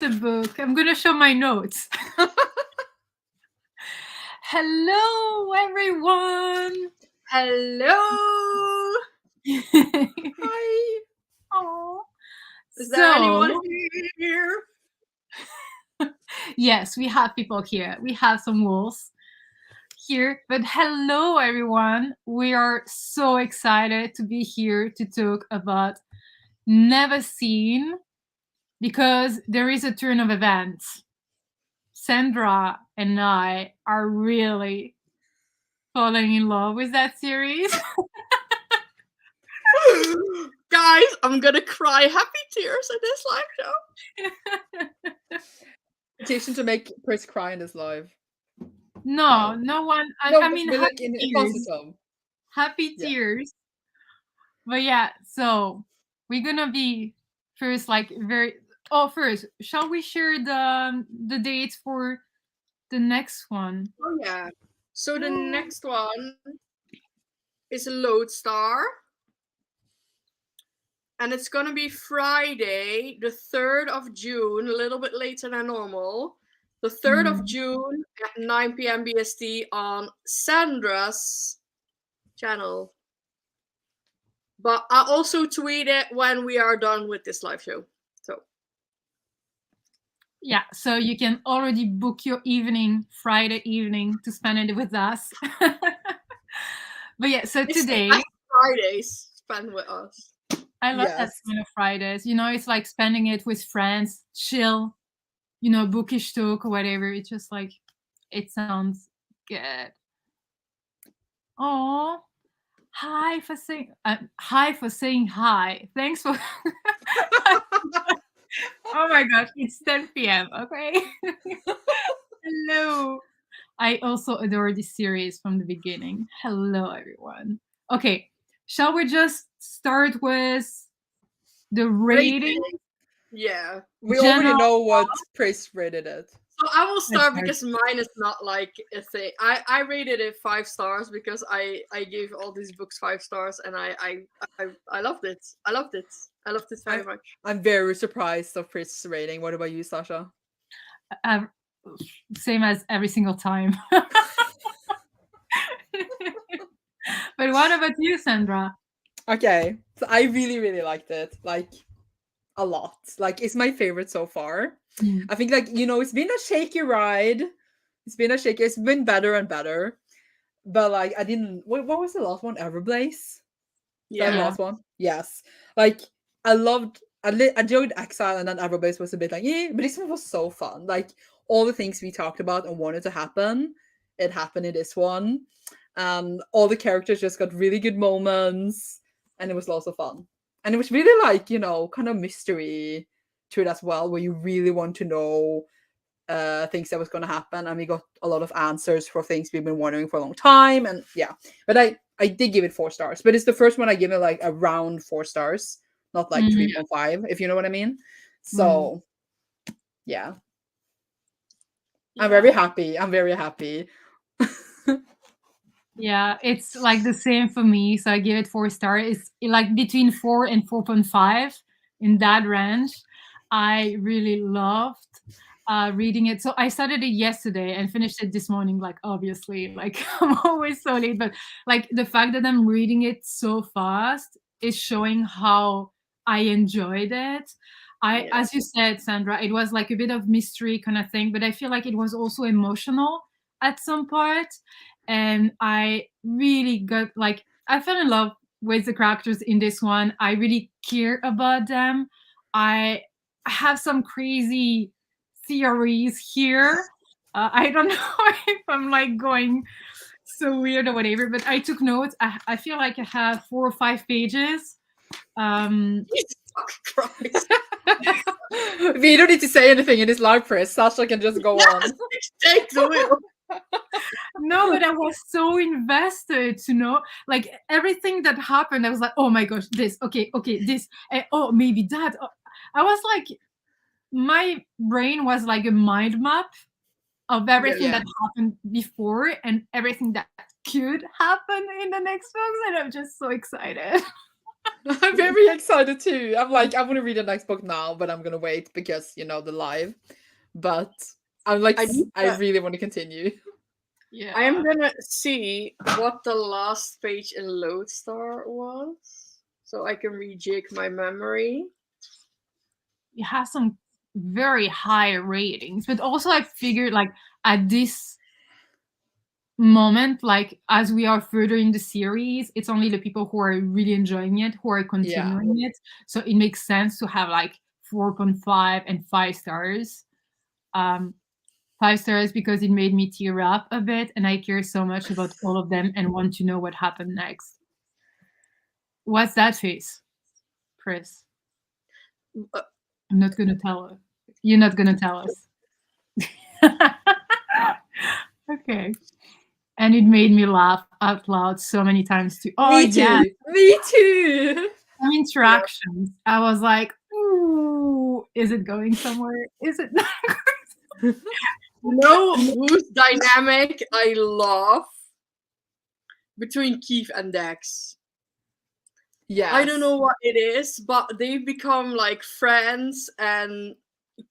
the book. I'm gonna show my notes. Hello, everyone. Hello. Hi. Aww. Is there anyone here? Yes, we have people here. We have some wolves here. But hello, everyone. We are so excited to be here to talk about Neverseen because there is a turn of events. Sandra and I are really falling in love with that series. Guys, I'm gonna cry happy tears at this live show. Petition to make Chris cry in this live. No one. I mean, but happy in tears. positive. Happy tears. But yeah, so we're gonna be first first, shall we share the dates for the next one? Oh yeah. So the next one is Lodestar. And it's gonna be Friday, the 3rd of June, a little bit later than normal. The 3rd of June at 9 p.m. BST on Sandra's channel. But I'll also tweet it when we are done with this live show. So yeah, so you can already book your evening, Friday evening, to spend it with us. But yeah, so today Fridays spend with us. I love that kind of Fridays. You know, it's like spending it with friends, chill, you know, bookish talk or whatever. It's just like, it sounds good. Oh, hi for saying hi. Thanks for. Oh my gosh, it's 10 p.m. Okay. Hello. I also adore this series from the beginning. Hello, everyone. Okay, shall we just start with the rating? Yeah. We already know what Chris rated it. So I will start because mine is not like a thing. I rated it 5 stars because I gave all these books 5 stars and I loved it. I loved it. I loved it very much. I'm very surprised of Chris' rating. What about you, Sasha? Same as every single time. But what about you, Sandra? Okay, so I really, really liked it. Like, a lot. Like, it's my favorite so far. I think, like, you know, it's been a shaky ride. It's been better and better. But, like, I didn't... What was the last one? Everblaze? Yeah. The last one? Yes. Like, I enjoyed Exile, and then Everblaze was a bit like, yeah, but this one was so fun. Like, all the things we talked about and wanted to happen, it happened in this one. All the characters just got really good moments, and it was lots of fun. And it was really like, you know, kind of mystery to it as well, where you really want to know things that was going to happen, and we got a lot of answers for things we've been wondering for a long time. And yeah, but I did give it 4 stars, but it's the first one I give it like around 4 stars, not like 3.5, if you know what I mean. So yeah. I'm very happy. Yeah, it's like the same for me. So I give it 4 stars. It's like between 4 and 4.5 in that range. I really loved reading it. So I started it yesterday and finished it this morning. Like, obviously, like I'm always so late, but like the fact that I'm reading it so fast is showing how I enjoyed it. As you said, Sandra, it was like a bit of mystery kind of thing, but I feel like it was also emotional at some part. And I really got like, I fell in love with the characters in this one. I really care about them. I have some crazy theories here. I don't know if I'm like going so weird or whatever, but I took notes. I feel like I have 4 or 5 pages. We don't need to say anything in this live press. Sasha can just go on. Take the wheel. No, but I was so invested to know, like everything that happened. I was like, oh my gosh, this, okay, this, oh maybe that. I was like, my brain was like a mind map of everything that happened before and everything that could happen in the next books, and I'm just so excited. I'm very excited too. I'm like, I want to read the next book now, but I'm gonna wait because the live. But I'm like, I really want to continue. Yeah. I am gonna see what the last page in Lodestar was, so I can rejig my memory. It has some very high ratings, but also I figured like at this moment, like as we are further in the series, it's only the people who are really enjoying it who are continuing it. So it makes sense to have like 4.5 and 5 stars. 5 stars because it made me tear up a bit, and I care so much about all of them and want to know what happened next. What's that face, Chris? I'm not gonna tell her. You're not gonna tell us. Okay. And it made me laugh out loud so many times too. Oh, Me too. yeah. Me too. Some interactions. I was like, ooh, is it going somewhere? Is it not going somewhere? You know whose dynamic I love? Between Keith and Dex. Yeah. I don't know what it is, but they've become like friends, and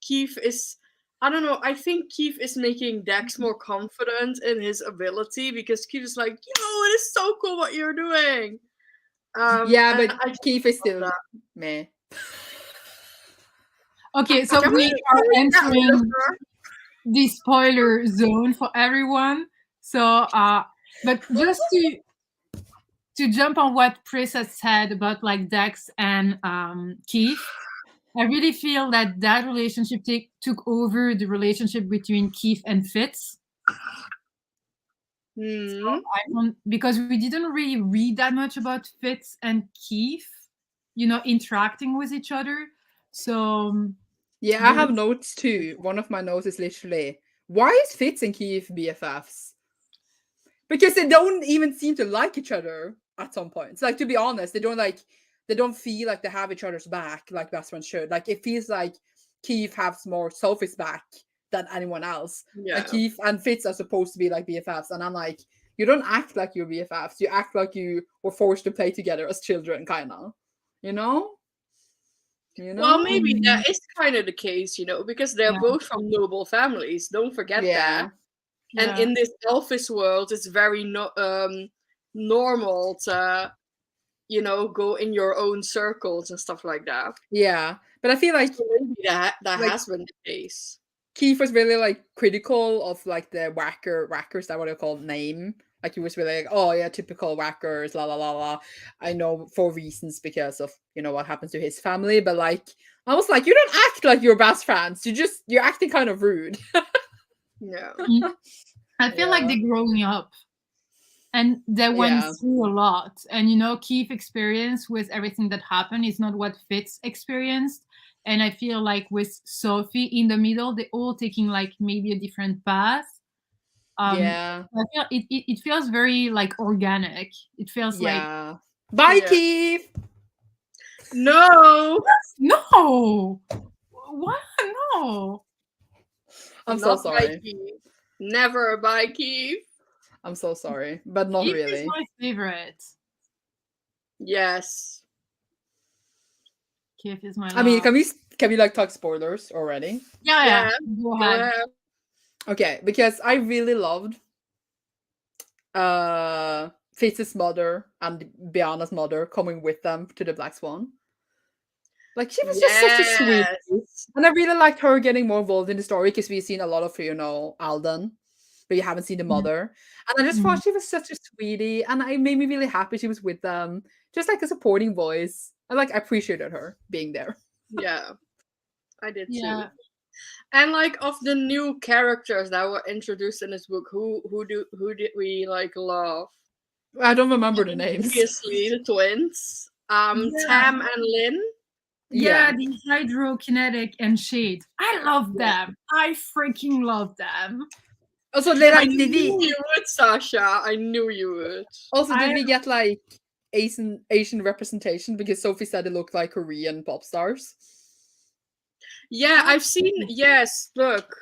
Keith is, I don't know, I think Keith is making Dex more confident in his ability, because Keith is like, yo, it is so cool what you're doing. Yeah, but Keith is still meh. Okay, so we are entering the spoiler zone for everyone. So, but just to jump on what Chris has said about like Dex and Keith, I really feel that relationship took over the relationship between Keith and Fitz. So because we didn't really read that much about Fitz and Keith, interacting with each other. So yeah, I have notes too. One of my notes is literally, why is Fitz and Keith BFFs? Because they don't even seem to like each other at some points. Like, to be honest, they don't feel like they have each other's back like best friends should. Like, it feels like Keith has more Sophie's back than anyone else. Yeah. And Keith and Fitz are supposed to be like BFFs, and I'm like, you don't act like you're BFFs. You act like you were forced to play together as children, kind of. You know? Well, maybe that is kind of the case, because they're both from noble families. Don't forget that. And in this elfish world, it's very normal to, go in your own circles and stuff like that. Yeah, but I feel like maybe that has been the case. Keith was really like critical of like the whackers, that what they call name. Like, he was really like, oh yeah, typical whackers, la la la la. I know for reasons because of what happens to his family, but like I was like, you don't act like you're best friends. You're acting kind of rude. Yeah. I feel like they're growing up, and they went through a lot. And Keith's experience with everything that happened is not what Fitz experienced. And I feel like with Sophie in the middle, they're all taking like maybe a different path. I feel it feels very like organic. It feels like bye, Keith. No. What? No. I'm so sorry. Never bye, Keith. I'm so sorry, but not Keith really. is my favorite. Yes. Keith is my love. I mean, can we like talk spoilers already? Yeah. Go ahead. Okay, because I really loved Fitz's mother and Biana's mother coming with them to the Black Swan. Like, she was just such a sweet, and I really liked her getting more involved in the story, because we've seen a lot of Alden, but you haven't seen the mother. And I just thought she was such a sweetie, and it made me really happy she was with them, just like a supporting voice. I appreciated her being there. Yeah, I did too. And like, of the new characters that were introduced in this book, who did we like love? I don't remember the names. Obviously, the twins, Tam and Lynn. Yeah, the hydrokinetic and Shade. I love them. I freaking love them. Also, I knew you would, Sasha. I knew you would. Also, did we get like Asian representation? Because Sophie said it looked like Korean pop stars. Yeah, I've seen. Yes, look.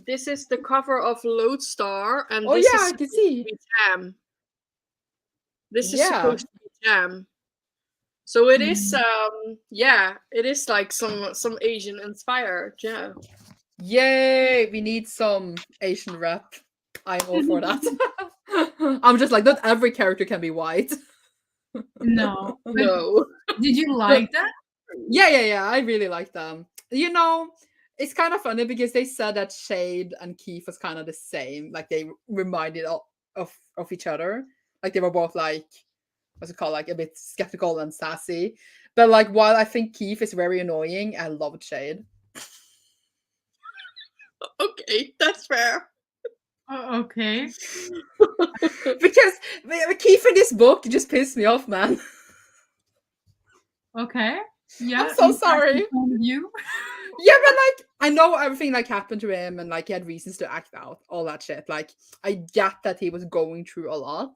This is the cover of Lodestar, and I can see. Tam. This is Yeah. supposed to be jam. So it is, it is like some Asian inspired, yeah. Yay! We need some Asian rep. I'm all for that. I'm just like, not every character can be white. No. But No. did you like that? Yeah. I really like them. You know, it's kind of funny because they said that Shade and Keith was kind of the same. Like they reminded of each other. Like they were both like, what's it called? Like a bit skeptical and sassy. But like while I think Keith is very annoying, I loved Shade. Okay, that's fair. Oh, okay. Because Keith in this book just pissed me off, man. Okay. Yeah. I'm so sorry. You. Yeah, but like I know everything like happened to him and like he had reasons to act out, all that shit. Like I get that he was going through a lot.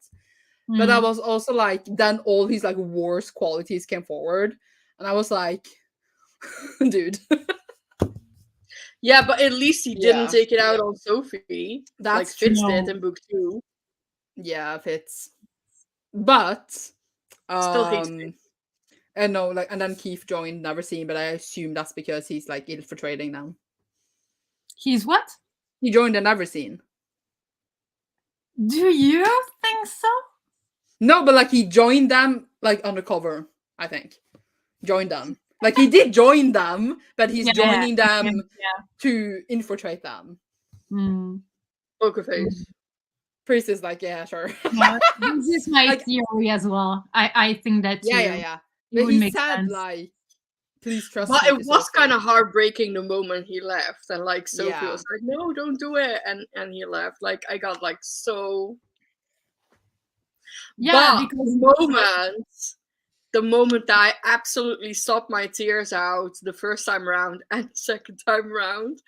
But I was also like, then all his like worst qualities came forward. And I was like, dude. Yeah, but at least he didn't Yeah. take it out on Sophie. That's like Fitz true. did in book 2. Yeah, Fitz. But Still hates Fitz. and no, like and then Keith joined Neverseen, but I assume that's because he's like infiltrating them. He's what? He joined the Neverseen. Do you think so? No, but like he joined them like undercover, I think. Joined them. Like he did join them, but he's joining them to infiltrate them. Poker face. Priest is like, yeah, sure. Yeah, this is my theory as well. I think that too. Yeah. But he said like, please trust me. But it was kind of heartbreaking the moment he left, and like Sophie was like, "No, don't do it," and he left. Like I got like so. Yeah, but because the moment that I absolutely stopped my tears out the first time round and second time round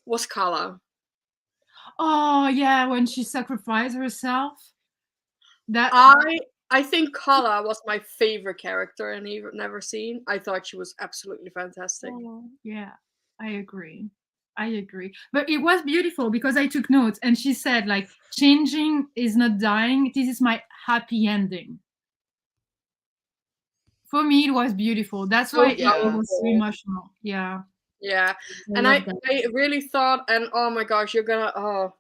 was Kala. Oh yeah, when she sacrificed herself. That I think Kala was my favorite character in Neverseen. I thought she was absolutely fantastic. Oh, yeah, I agree. But it was beautiful because I took notes and she said like changing is not dying. This is my happy ending. For me, it was beautiful. That's why it was so emotional. Yeah. Yeah. And I really thought, and oh my gosh, you're gonna,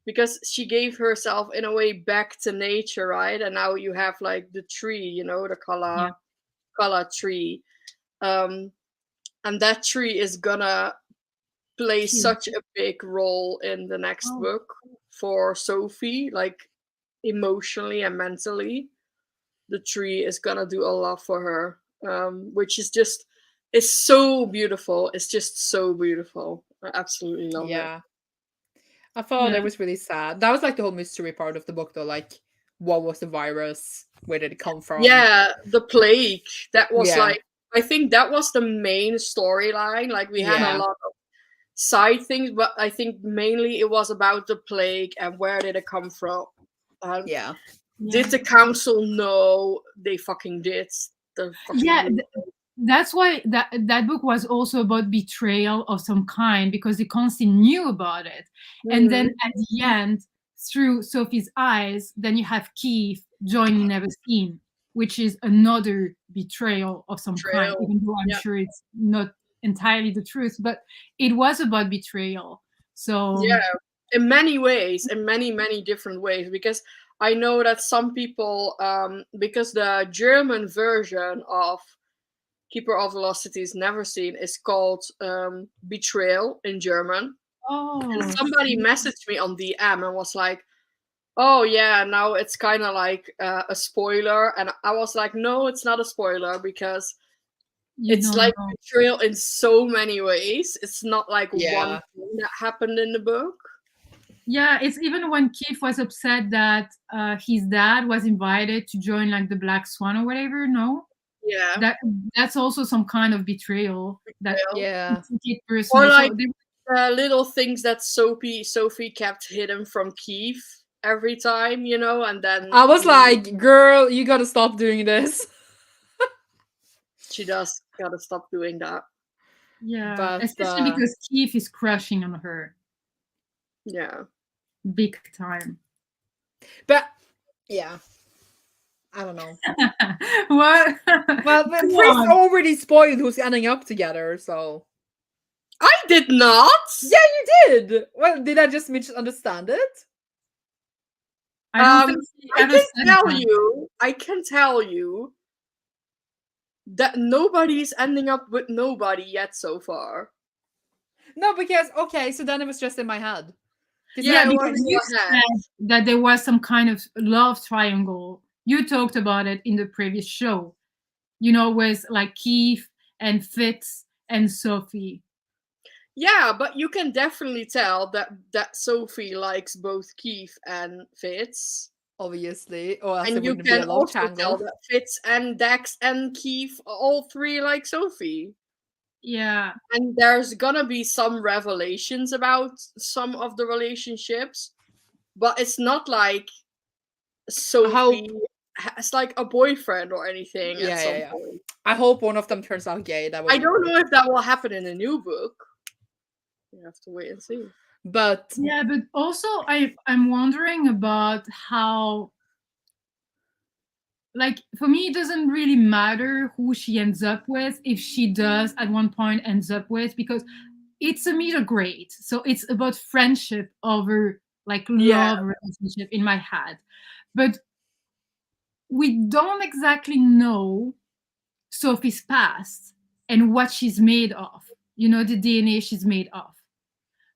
because she gave herself in a way back to nature, right? And now you have like the tree, you know, the Kala tree. And that tree is gonna play such a big role in the next book for Sophie, like emotionally and mentally. The tree is gonna do a lot for her, which is just, it's so beautiful. It's just so beautiful. I absolutely love it. I thought it was really sad. That was like the whole mystery part of the book, though. Like, what was the virus? Where did it come from? Yeah, the plague. That was like, I think that was the main storyline. Like, we had a lot of side things, but I think mainly it was about the plague and where did it come from. Did the council know? They fucking did. That's why that book was also about betrayal of some kind, because the council knew about it. And then at the end, through Sophie's eyes, then you have Keith joining Neverseen, which is another betrayal of some kind, even though I'm sure it's not entirely the truth, but it was about betrayal. So in many ways, in many different ways, because I know that some people, because the German version of Keeper of the Lost Cities Neverseen is called Betrayal in German. And somebody messaged me on DM and was like, oh yeah, now it's kind of like a spoiler. And I was like, no, it's not a spoiler, because it's like betrayal in so many ways. It's not like one thing that happened in the book. Yeah, it's even when Keith was upset that his dad was invited to join like the Black Swan or whatever. No. Yeah. That's also some kind of betrayal. Or like little things that Sophie kept hidden from Keith every time, you know, and then I was like, girl, you gotta stop doing this. She does gotta stop doing that. Yeah, but, especially because Keith is crushing on her. Yeah. Big time. But yeah. I don't know. What? Well, but Come Chris on. already spoiled who's ending up together, so. I did not. Yeah, you did. Well, did I just misunderstand it? I don't think she I ever can said tell that. you. I can tell you that nobody's ending up with nobody yet so far. No, because okay, so then it was just in my head. Yeah, Yeah, it because was in you your head. said that there was some kind of love triangle. You talked about it in the previous show. You know, with like Keith and Fitz and Sophie. Yeah, but you can definitely tell that Sophie likes both Keith and Fitz. Obviously, or else it And you wouldn't be a can love also tell triangle. that Fitz and Dex and Keith, all three like Sophie. Yeah. And there's gonna be some revelations about some of the relationships, but it's not like Sophie has like a boyfriend or anything at some point. I hope one of them turns out gay. That would I be don't great. know if that will happen in a new book. You have to wait and see. But Yeah, but also I'm wondering about how, like, for me it doesn't really matter who she ends up with, if she does at one point ends up with, because it's a middle grade, so it's about friendship over like Yeah. love relationship in my head. But we don't exactly know Sophie's past and what she's made of, you know, the DNA she's made of.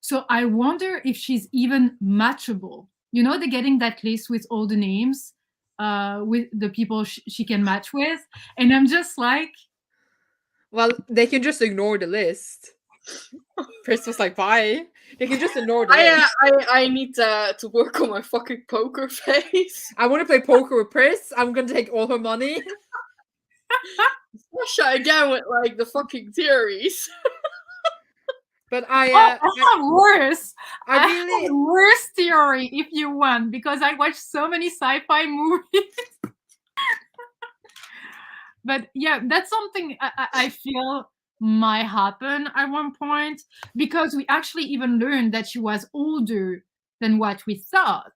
So I wonder if she's even matchable. You know, they're getting that list with all the names, with the people she can match with. And I'm just like, well, they can just ignore the list. Chris was like, "Bye." They can just ignore the list. I need to work on my fucking poker face. I want to play poker with Chris. I'm gonna take all her money. Sasha again with like the fucking theories. But I have worse. I I really, have worse theory if you want, because I watch so many sci-fi movies. But yeah, that's something I feel might happen at one point, because we actually even learned that she was older than what we thought.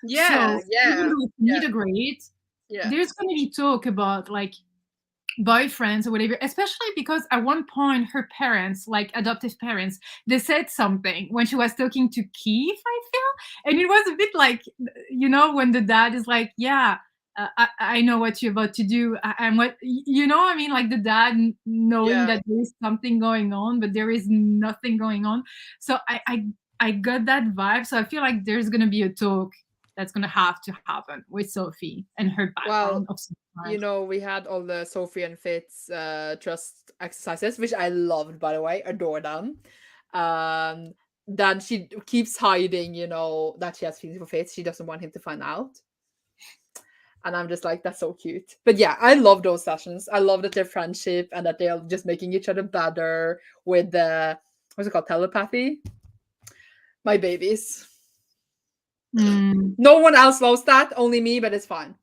Yeah, So even though it's middle grade, yeah. there's going to be talk about like boyfriends or whatever, especially because at one point her parents, like adoptive parents, they said something when she was talking to Keith, I feel, and it was a bit like, you know, when the dad is like, yeah, I know what you're about to do, and what, you know, I mean, like the dad knowing Yeah. that there is something going on but there is nothing going on. So I got that vibe, so I feel like there's gonna be a talk that's gonna have to happen with Sophie and her background of some kind. you know, we had all the Sophie and Fitz trust exercises, which I loved, by the way, adore them. Then she keeps hiding, you know, that she has feelings for Fitz. She doesn't want him to find out. And I'm just like, that's so cute. But yeah, I love those sessions. I love that their friendship and that they're just making each other better with the, what's it called, telepathy. My babies. No one else loves that, only me, but it's fine.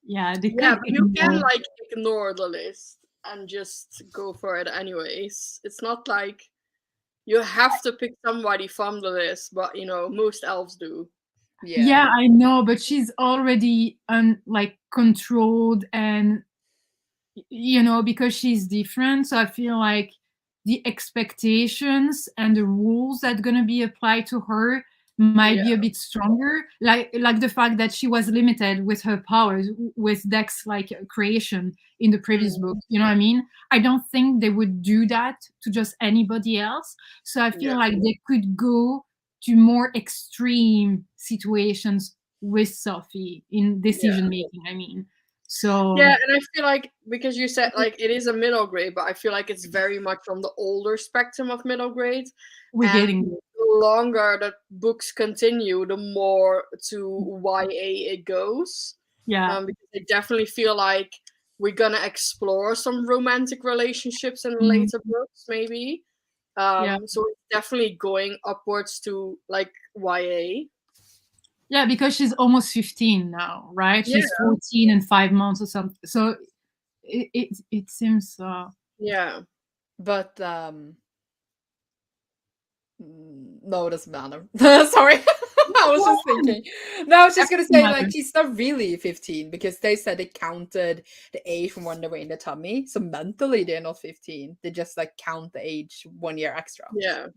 Yeah, but you can like ignore the list and just go for it anyways. It's not like you have to pick somebody from the list, but you know, most elves do. Yeah, I know, but she's already like controlled, and you know, because she's different, so I feel like the expectations and the rules that gonna be applied to her might be a bit stronger, like the fact that she was limited with her powers with Dex like creation in the previous book, you know what I mean? I don't think they would do that to just anybody else, so I feel like they could go to more extreme situations with Sophie in decision making, I mean. So yeah, and I feel like, because you said like it is a middle grade, but I feel like it's very much on the older spectrum of middle grade. We're getting the longer that books continue, the more to YA it goes. Yeah. Because I definitely feel like we're gonna explore some romantic relationships in later books, maybe. So it's definitely going upwards to like YA. Yeah, because she's almost 15 now, right? She's 14 in 5 months or something. So it seems yeah. But no, it doesn't matter. Sorry. I was just thinking. No, I was just gonna say, like, Matters. she's not really 15 because they said they counted the age from when they were in the tummy. So mentally, they're not 15. They just like count the age 1 year extra. Yeah.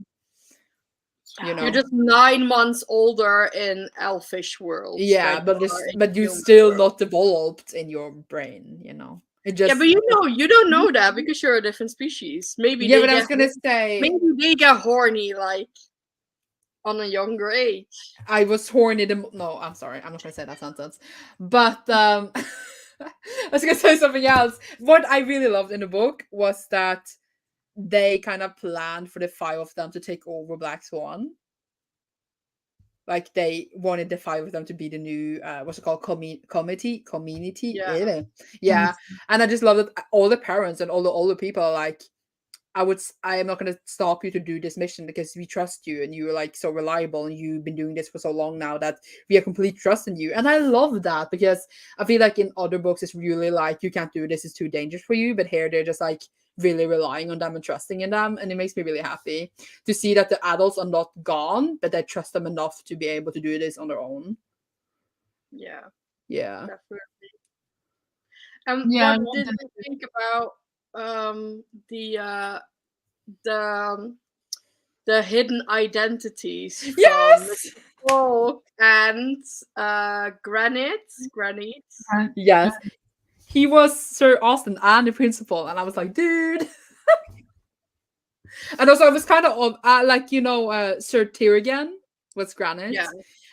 You know. You're just 9 months older in elfish world. Yeah, than but you are in but you're human still world. not developed in your brain. You know. It just Yeah, but you don't know that because you're a different species. Maybe yeah, they but I was get gonna say maybe they get horny like on a younger age. I was horny. No, I'm sorry, I'm not gonna say that sentence. But I was gonna say something else. What I really loved in the book was that they kind of planned for the 5 of them to take over Black Swan. Like they wanted the 5 of them to be the new what's it called, community. Yeah. Yeah. And I just love that all the parents and all the older people are like, I am not going to stop you to do this mission because we trust you and you're like so reliable and you've been doing this for so long now that we have complete trust in you. And I love that because I feel like in other books it's really like you can't do this, it's too dangerous for you, but here they're just like really relying on them and trusting in them, and it makes me really happy to see that the adults are not gone but they trust them enough to be able to do this on their own. Yeah, Yeah. definitely. Yeah, I What love did that. you think about the the hidden identities from Yes. Folk and Granite? Yes. He was Sir Austin and the principal, and I was like, dude. And also, I was kind of like, Sir Tyrigan was Granite. Yeah.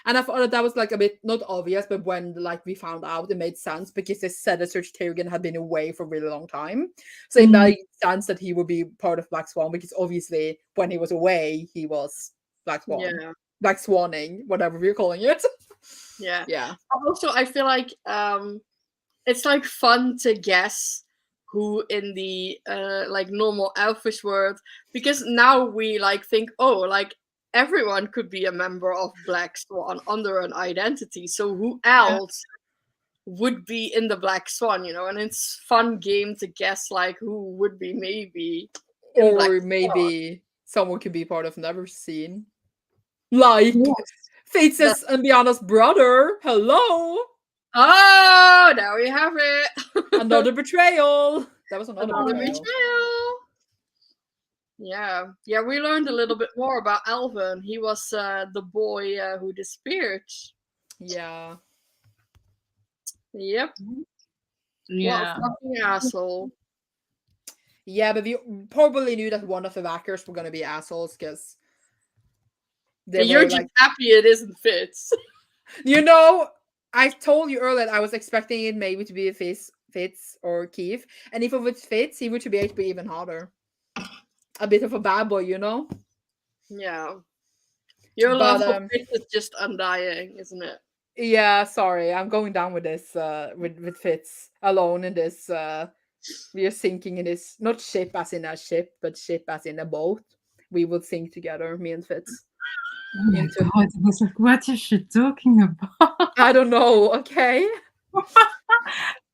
And I thought that was like a bit not obvious, but when like we found out, it made sense because they said that Sir Tyrigan had been away for a really long time, so it made sense that he would be part of Black Swan because obviously when he was away, he was Black Swan, Black Swanning, whatever we're calling it. Yeah. Yeah. Also, I feel like it's like fun to guess who in the like normal elfish world, because now we like think, oh, like everyone could be a member of Black Swan under an identity, so who else would be in the Black Swan, and it's fun game to guess like who would be maybe in Black Or Swan. maybe someone could be part of Neverseen, like Fates' and Biana's brother. Hello. Oh, now we have it. Another betrayal. That was another betrayal. Yeah, we learned a little bit more about Alvin. He was the boy who disappeared. Yeah. Yep. Yeah. What a fucking asshole. Yeah, but we probably knew that one of the backers were going to be assholes because you're just happy it isn't Fitz. I told you earlier I was expecting it maybe to be a Fitz or Keith, and if it was Fitz, he would be able to be even harder. A bit of a bad boy, Yeah. Your love for Fitz is just undying, isn't it? Yeah, sorry. I'm going down with this, with Fitz alone in this. We are sinking in this, not ship as in a ship, but ship as in a boat. We will sink together, me and Fitz. Oh my God, I was like, what is she talking about? I don't know, okay?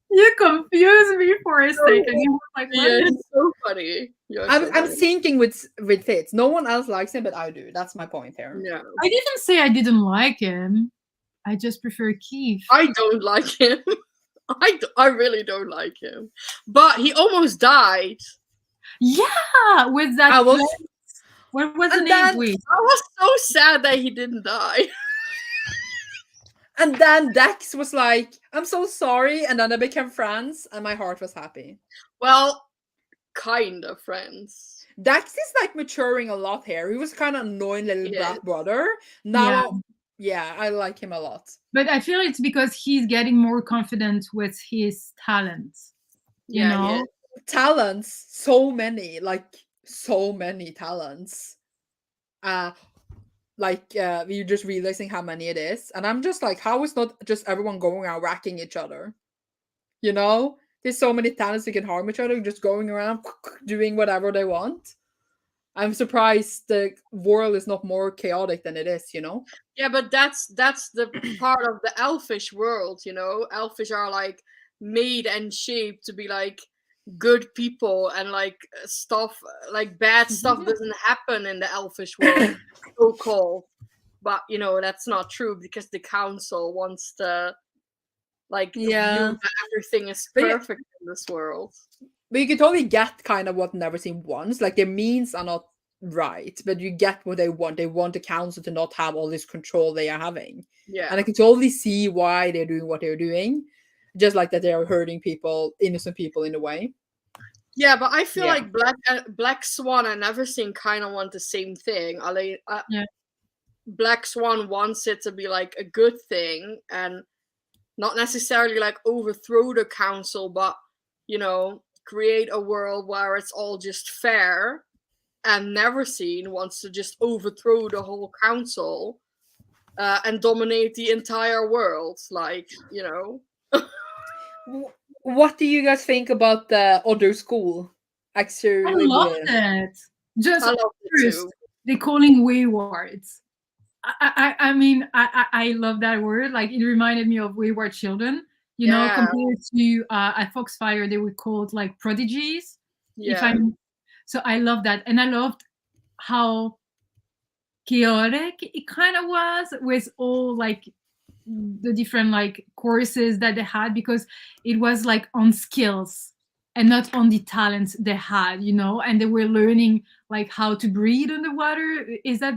You confused me for a second. You were like, yeah, it's so funny. I'm sinking with Fitz. No one else likes him, but I do. That's my point here. Yeah. I didn't say I didn't like him. I just prefer Keith. I don't like him. I really don't like him. But he almost died. Yeah, with that. What was the name? I was so sad that he didn't die. And then Dex was like, I'm so sorry. And then they became friends, and my heart was happy. Well, kind of friends. Dex is like maturing a lot here. He was kind of annoying little black brother. Now, yeah, I like him a lot. But I feel it's because he's getting more confident with his talents. You know? Talents, so many talents. We're just realizing how many it is, and I'm just like, how is not just everyone going around whacking each other? There's so many talents that can harm each other, just going around doing whatever they want. I'm surprised the world is not more chaotic than it is. Yeah, but that's the part of the elfish world. Elfish are like made and shaped to be like good people, and like stuff like bad stuff doesn't happen in the elfish world. So called. but that's not true because the council wants to view Yeah. that everything is But yeah- perfect in this world. But you can totally get kind of what Neverseen wants. Like, their means are not right, but you get what they want. They want the council to not have all this control they are having. Yeah. And I can totally see why they're doing what they're doing. Just like that they are hurting people, innocent people in a way. Yeah, but I feel Yeah. like Black Swan and Neverseen kind of want the same thing. Yeah. Black Swan wants it to be like a good thing and not necessarily like overthrow the council, but create a world where it's all just fair. And Neverseen wants to just overthrow the whole council and dominate the entire world. Like, What do you guys think about the other school? Actually, I love it. Just I love it first, too. they calling waywards. I mean, I love that word. Like, it reminded me of Wayward Children. Yeah. Compared to at Foxfire, they were called like prodigies. Yeah. So I love that, and I loved how chaotic it kind of was with all like the different like courses that they had, because it was like on skills and not on the talents they had, and they were learning like how to breathe underwater. Is that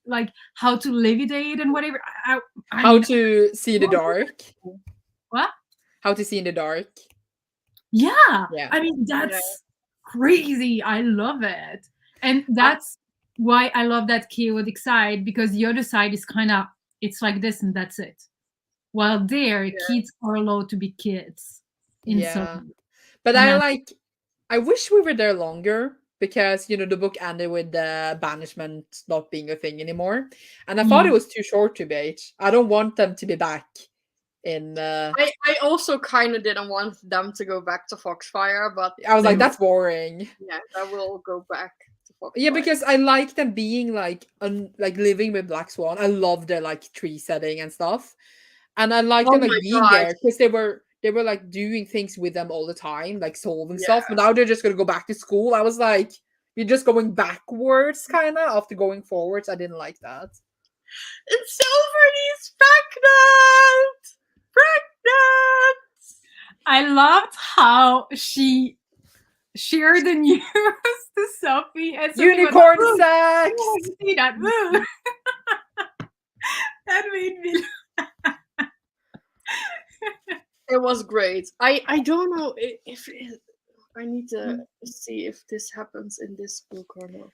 like how to levitate and whatever? How to see the dark. What? How to see in the dark. Yeah. Yeah. I mean, that's crazy. I love it. And that's why I love that chaotic side, because the other side is kind of, it's like this and that's it. While there, kids are allowed to be kids. But I wish we were there longer, because the book ended with the banishment not being a thing anymore, and I thought it was too short to be. I don't want them to be back in I also kind of didn't want them to go back to Foxfire, but I was like, that's boring. Yeah, I will go back to Foxfire. Yeah, because I like them being like living with Black Swan. I love their like tree setting and stuff, and I like them like being there, because they were like doing things with them all the time, like solving stuff. But now they're just gonna go back to school. I was like, you're just going backwards, kind of, after going forwards. I didn't like that. It's Silver's pregnant. I loved how she shared the news to Sophie, and Sophie unicorn sex. See that move? That made me. It was great. I don't know if I need to see if this happens in this book or not.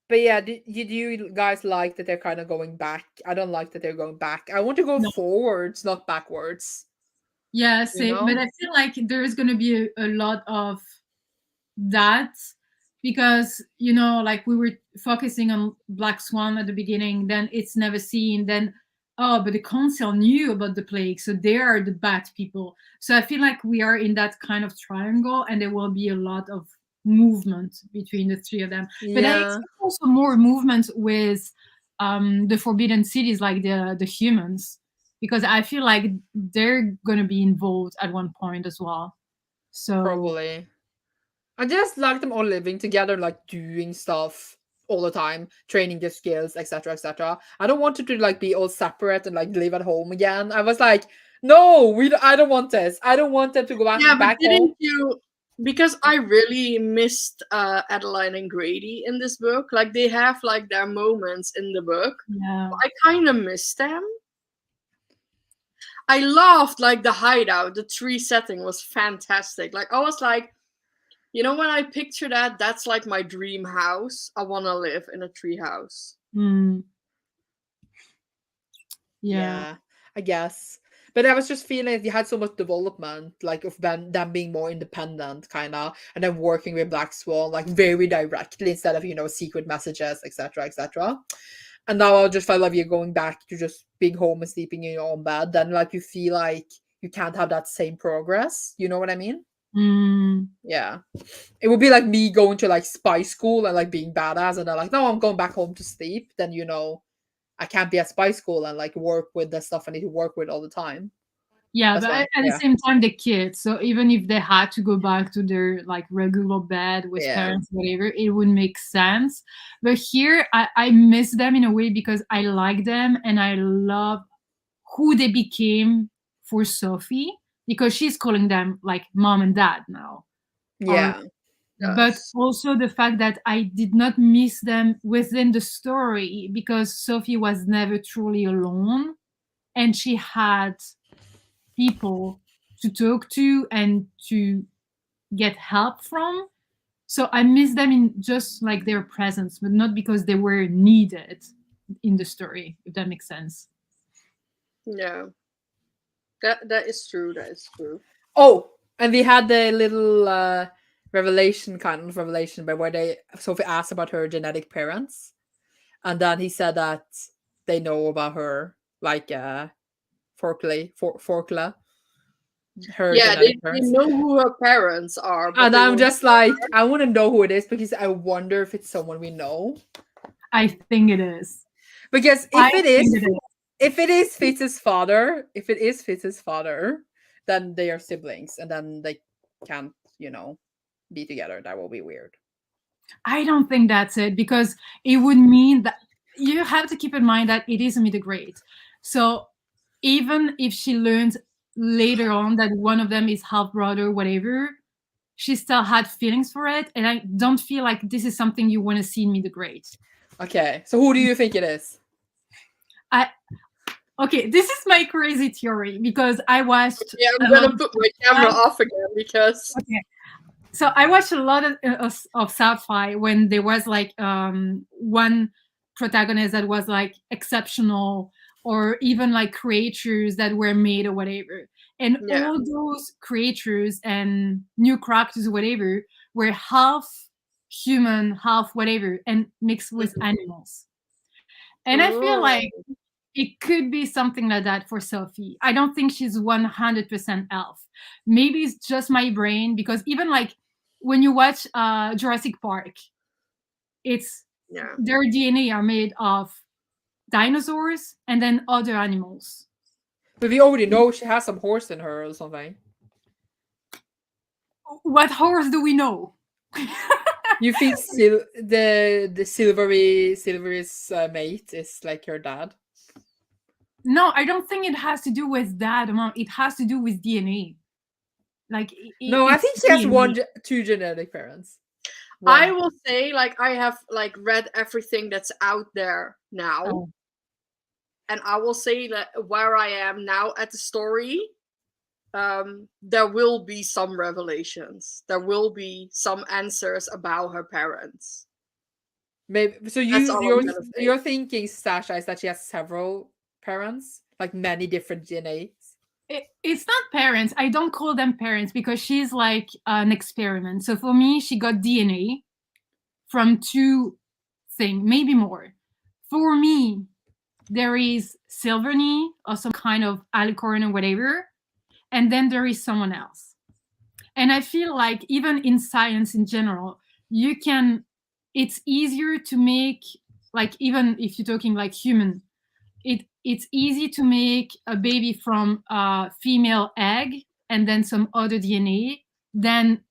But yeah, did you guys like that they're kind of going back? I don't like that they're going back. I want to go forwards, not backwards. Yeah, same. But I feel like there is going to be a lot of that, because like we were focusing on Black Swan at the beginning, then it's Neverseen, then but the council knew about the plague, so they are the bad people. So I feel like we are in that kind of triangle, and there will be a lot of movement between the three of them. But I expect also more movement with the Forbidden Cities, like the humans, because I feel like they're going to be involved at one point as well. So probably. I just like them all living together, like doing stuff all the time, training their skills, etc., etc. I don't want it to like be all separate and like live at home again. I was like, no, I don't want this. I don't want them to go back. Yeah, but didn't you? Because I really missed Adeline and Grady in this book. Like, they have like their moments in the book. Yeah, I kind of missed them. I loved like the hideout. The tree setting was fantastic. Like, I was like, when I picture that, that's like my dream house. I want to live in a tree house. Yeah, I guess. But I was just feeling like you had so much development, like of them being more independent, kind of, and then working with Black Swan, like very directly instead of secret messages, etc., etc. And now I just felt like you're going back to just being home and sleeping in your own bed. Then like you feel like you can't have that same progress. You know what I mean? Yeah, it would be like me going to like spy school and like being badass, and then like, no, I'm going back home to sleep. Then I can't be at spy school and like work with the stuff I need to work with all the time. Yeah, That's but why, at the yeah. same time, the kids. So even if they had to go back to their like regular bed with Yeah. parents, whatever, it would make sense. But here, I miss them in a way because I like them and I love who they became for Sophie because she's calling them like mom and dad now. Or Yeah. but Yes. also the fact that I did not miss them within the story because Sophie was never truly alone and she had people to talk to and to get help from. So I miss them in just like their presence, but not because they were needed in the story, if that makes sense. Yeah. That is true. That is true. Oh, and we had the little revelation, kind of revelation, by where Sophie asked about her genetic parents, and then he said that they know about her, like Forkla, her Yeah, genetic they parents. know who her parents are, but And they I'm will. just like, I want to know who it is because I wonder if it's someone we know. I think it is. Because I if it think is, it is. if it is Fitz's father, then they are siblings, and then they can't, be together. That will be weird. I don't think that's it because it would mean that you have to keep in mind that it is Amid the Great. So even if she learns later on that one of them is half brother, whatever, she still had feelings for it. And I don't feel like this is something you want to see in Me the Great. Okay, so who do you think it is? Okay, this is my crazy theory because I watched. Yeah, I'm gonna put my camera off again because. Okay. So I watched a lot of sci-fi when there was like one protagonist that was like exceptional or even like creatures that were made or whatever. And Yeah. all those creatures and new characters or whatever were half human, half whatever, and mixed with animals. And I feel Oh. like it could be something like that for Sophie. I don't think she's 100% elf. Maybe it's just my brain because even like when you watch Jurassic Park, it's Yeah. their DNA are made of dinosaurs and then other animals. But we already know she has some horse in her or something. What horse do we know? You think the Silvery's mate is like her dad? No, I don't think it has to do with that amount. It has to do with DNA. Like No, I it's think she has DNA. two genetic parents. I One. will say, like, I have like read everything that's out there now, Oh. and I will say that where I am now at the story, there will be some revelations. There will be some answers about her parents. Maybe so. That's all I'm gonna say. You're thinking, Sasha, is that she has several parents, like many different DNAs. It's not parents. I don't call them parents because she's like an experiment. So for me, she got DNA from two things, maybe more. For me, there is Silverny or some kind of alicorn or whatever, and then there is someone else. And I feel like even in science in general, it's easier to make, like, even if you're talking like human, it's easy to make a baby from a female egg and then some other DNA than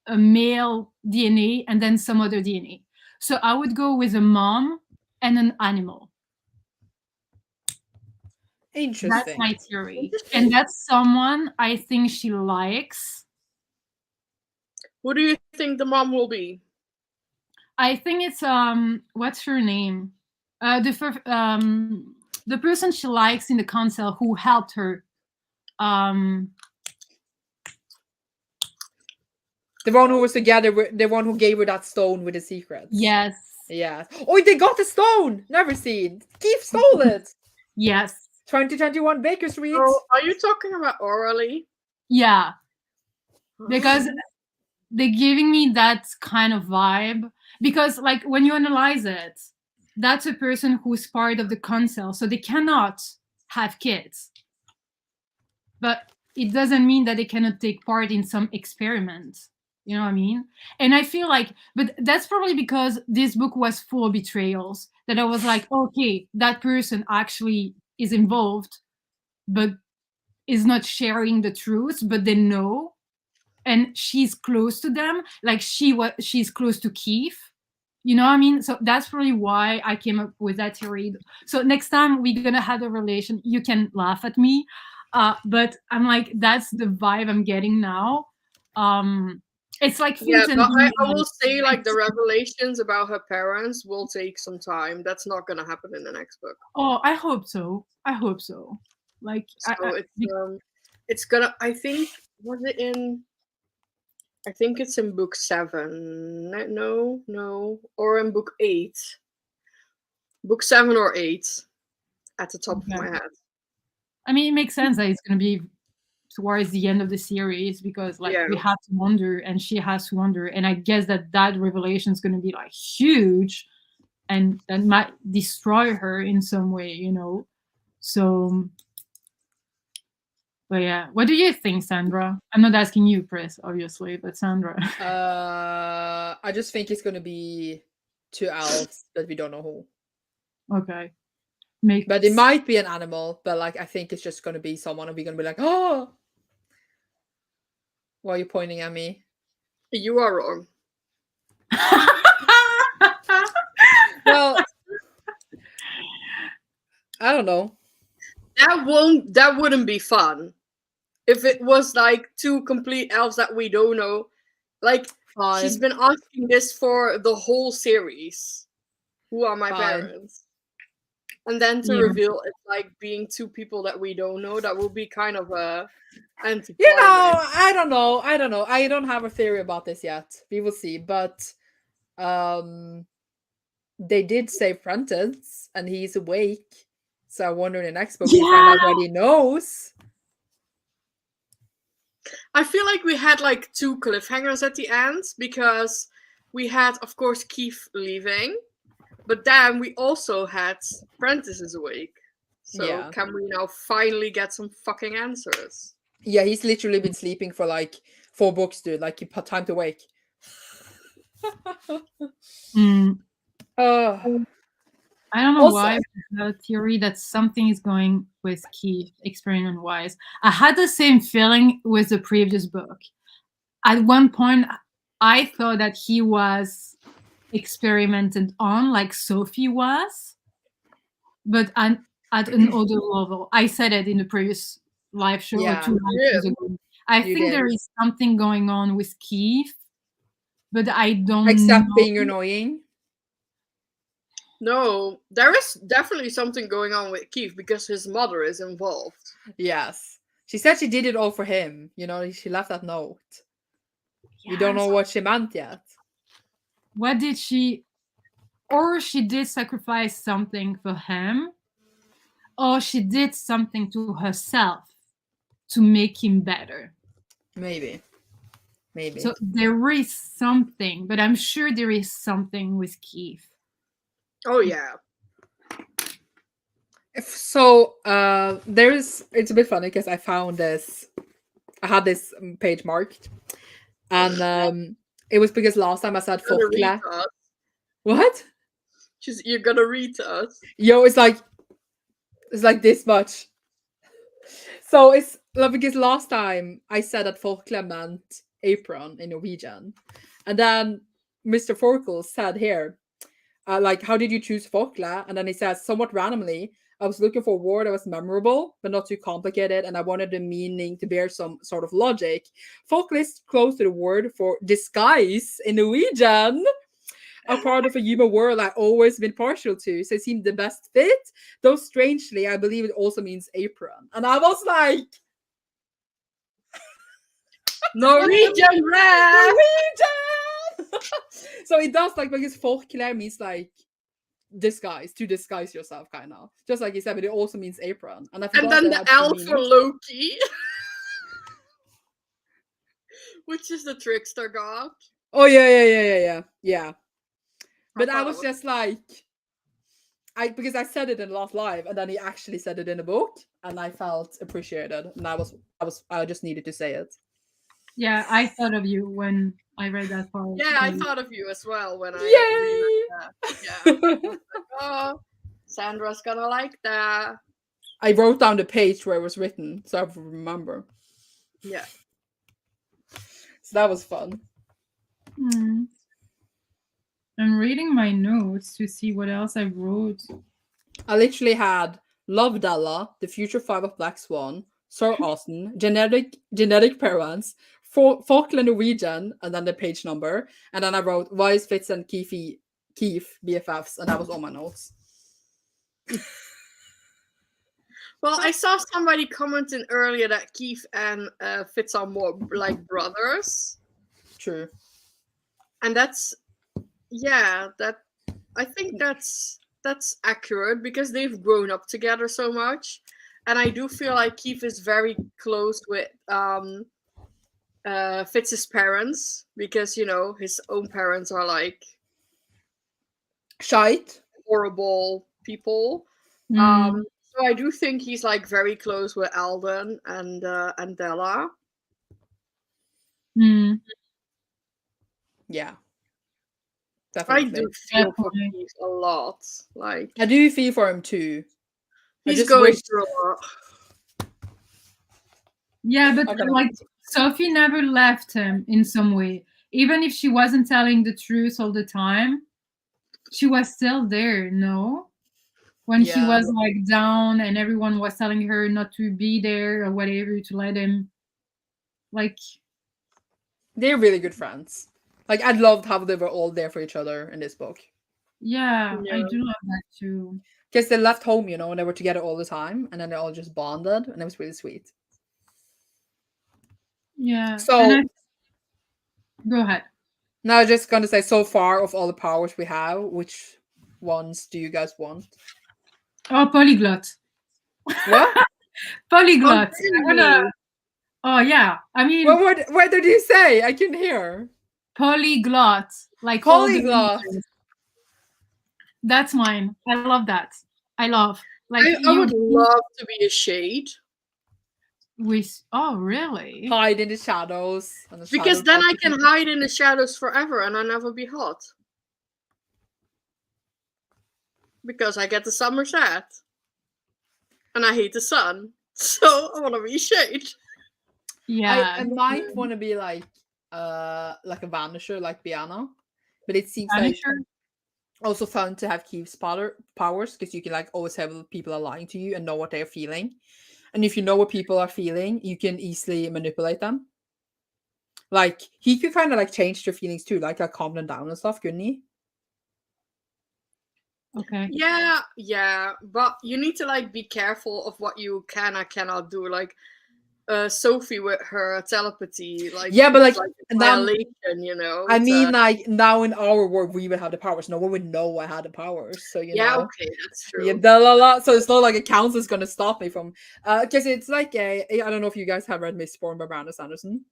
a male DNA and then some other DNA. So I would go with a mom and an animal. Interesting. That's my theory. And that's someone I think she likes. Who do you think the mom will be? I think it's what's her name? The person she likes in the council who helped her. The one who was together with the one who gave her that stone with the secrets. Yes. Yeah. Oh, they got the stone! Neverseen. Keith stole it. Yes. 2021 Baker Street. Oh, are you talking about Orally? Yeah. Because they're giving me that kind of vibe. Because like when you analyze it, that's a person who's part of the council, so they cannot have kids. But it doesn't mean that they cannot take part in some experiment. You know what I mean? And I feel like, but that's probably because this book was full of betrayals, that I was like, okay, that person actually is involved, but is not sharing the truth, but they know, and she's close to them, like she's close to Keith. You know what I mean? So that's probably why I came up with that theory. So next time we're gonna have a relation, you can laugh at me, but I'm like, that's the vibe I'm getting now. It's like Yeah, Finton but being I will say, like, the revelations about her parents will take some time. That's not gonna happen in the next book. Oh, I hope so. I hope so. Like, So it's gonna. I think was it in. I think it's in book 7. No, or in book 8. Book 7 or 8, at the top of my head. I mean, it makes sense that it's going to be towards the end of the series, because like we have to wonder, and she has to wonder, and I guess that revelation is going to be like huge, and that might destroy her in some way, you know. So, but yeah, what do you think, Sandra? I'm not asking you, Chris, obviously, but Sandra. I just think it's gonna be 2 elves that we don't know who. Okay. But it might be an animal, but like I think it's just gonna be someone, and we're gonna be like, oh. Why are you pointing at me? You are wrong. Well, I don't know. That wouldn't be fun. If it was like 2 complete elves that we don't know. Like, Fine. She's been asking this for the whole series. Who are my parents? And then to reveal it's like being 2 people that we don't know, that will be kind of a anticlimax. You know, I don't know. I don't have a theory about this yet. We will see. But they did say Prentice, and he's awake. So I wonder in the next book we find out what he knows. I feel like we had like 2 cliffhangers at the end, because we had, of course, Keith leaving, but then we also had Prentice is awake. So can we now finally get some fucking answers? Yeah, he's literally been sleeping for like 4 books, dude. Like, he put time to wake. I don't know why, but I have a theory that something is going with Keith, experiment-wise. I had the same feeling with the previous book. At one point, I thought that he was experimented on, like Sophie was, but at another level. I said it in the previous live show or 2 years ago. I think there is something going on with Keith, but I don't know. Except being annoying. No, there is definitely something going on with Keith, because his mother is involved. Yes. She said she did it all for him. You know, she left that note. We don't know what she meant yet. What did she... Or she did sacrifice something for him, or she did something to herself to make him better. Maybe. So there is something, but I'm sure there is something with Keith. Oh yeah. So it's a bit funny because I found this. I had this page marked, and it was because last time I said Folkla. What? You're gonna read to us. Yo, it's like this much. So it's because last time I said that Folkla meant apron in Norwegian, and then Mr. Forkel said here, like, how did you choose Folkla? And then he says, somewhat randomly, I was looking for a word that was memorable, but not too complicated, and I wanted the meaning to bear some sort of logic. Folkla is close to the word for disguise in Norwegian, a part of a human world I've always been partial to, so it seemed the best fit, though strangely, I believe it also means apron. And I was like... Norwegian rap! Norwegian! So it does, like, because Folkla means, like, disguise, to disguise yourself, kind of. Just like you said, but it also means apron. And then the L for Loki. Which is the trickster god. Oh, yeah. But I was just like... because I said it in the last live, and then he actually said it in the book, and I felt appreciated, and I just needed to say it. Yeah, I thought of you when I read that part. Yeah, I thought of you as well when I read that. Yeah. Oh, Sandra's gonna like that. I wrote down the page where it was written, so I remember. Yeah. So that was fun. I'm reading my notes to see what else I wrote. I literally had Love Della, The Future 5 of Black Swan, Sir Austin, Genetic Parents, Falkland Norwegian, and then the page number. And then I wrote Wise, Fitz, and Keith BFFs, and that was all my notes. Well, I saw somebody commenting earlier that Keith and Fitz are more like brothers. True. And that's, yeah, that I think that's accurate because they've grown up together so much. And I do feel like Keith is very close with Fitz's parents because, you know, his own parents are like shite, horrible people. So I do think he's like very close with Alden and Della. Yeah. Definitely. I do feel for Keith a lot. Like I do feel for him too. He's going through a lot. Yeah, but like Sophie never left him in some way. Even if she wasn't telling the truth all the time, she was still there, no? When she was like down and everyone was telling her not to be there or whatever, to let him, like, they're really good friends. Like, I loved how they were all there for each other in this book. Yeah, I do love that too. Because they left home, you know, and they were together all the time, and then they all just bonded, and it was really sweet. Yeah. So, go ahead. Now I'm just going to say, so far of all the powers we have, which ones do you guys want? Oh, polyglot. What? Polyglot. Oh, yeah. I mean... What did you say? I can hear. Polyglot. Like polyglot. That's mine. I love that. I love. Like I would love to be a shade. Oh, really? Hide in the shadows. Because then I can hide in the shadows forever and I'll never be hot. Because I get the summer set. And I hate the sun. So I want to be a shade. Yeah. I might want to be like a vanisher, like Biana. But it seems like also fun to have Keith's powers, because you can like always have people are lying to you and know what they're feeling. And if you know what people are feeling, you can easily manipulate them. Like, he could kind of like change their feelings too, like calm them down and stuff, couldn't he? Okay. Yeah, but you need to like be careful of what you can and cannot do. Like Sophie with her telepathy, like but like violation, you know. I mean, like now in our world, we would have the powers. No one would know I had the powers, so you know. Okay, that's true. Yeah, so it's not like a council is going to stop me from, because it's like I don't know if you guys have read Mistborn by Brandon Sanderson.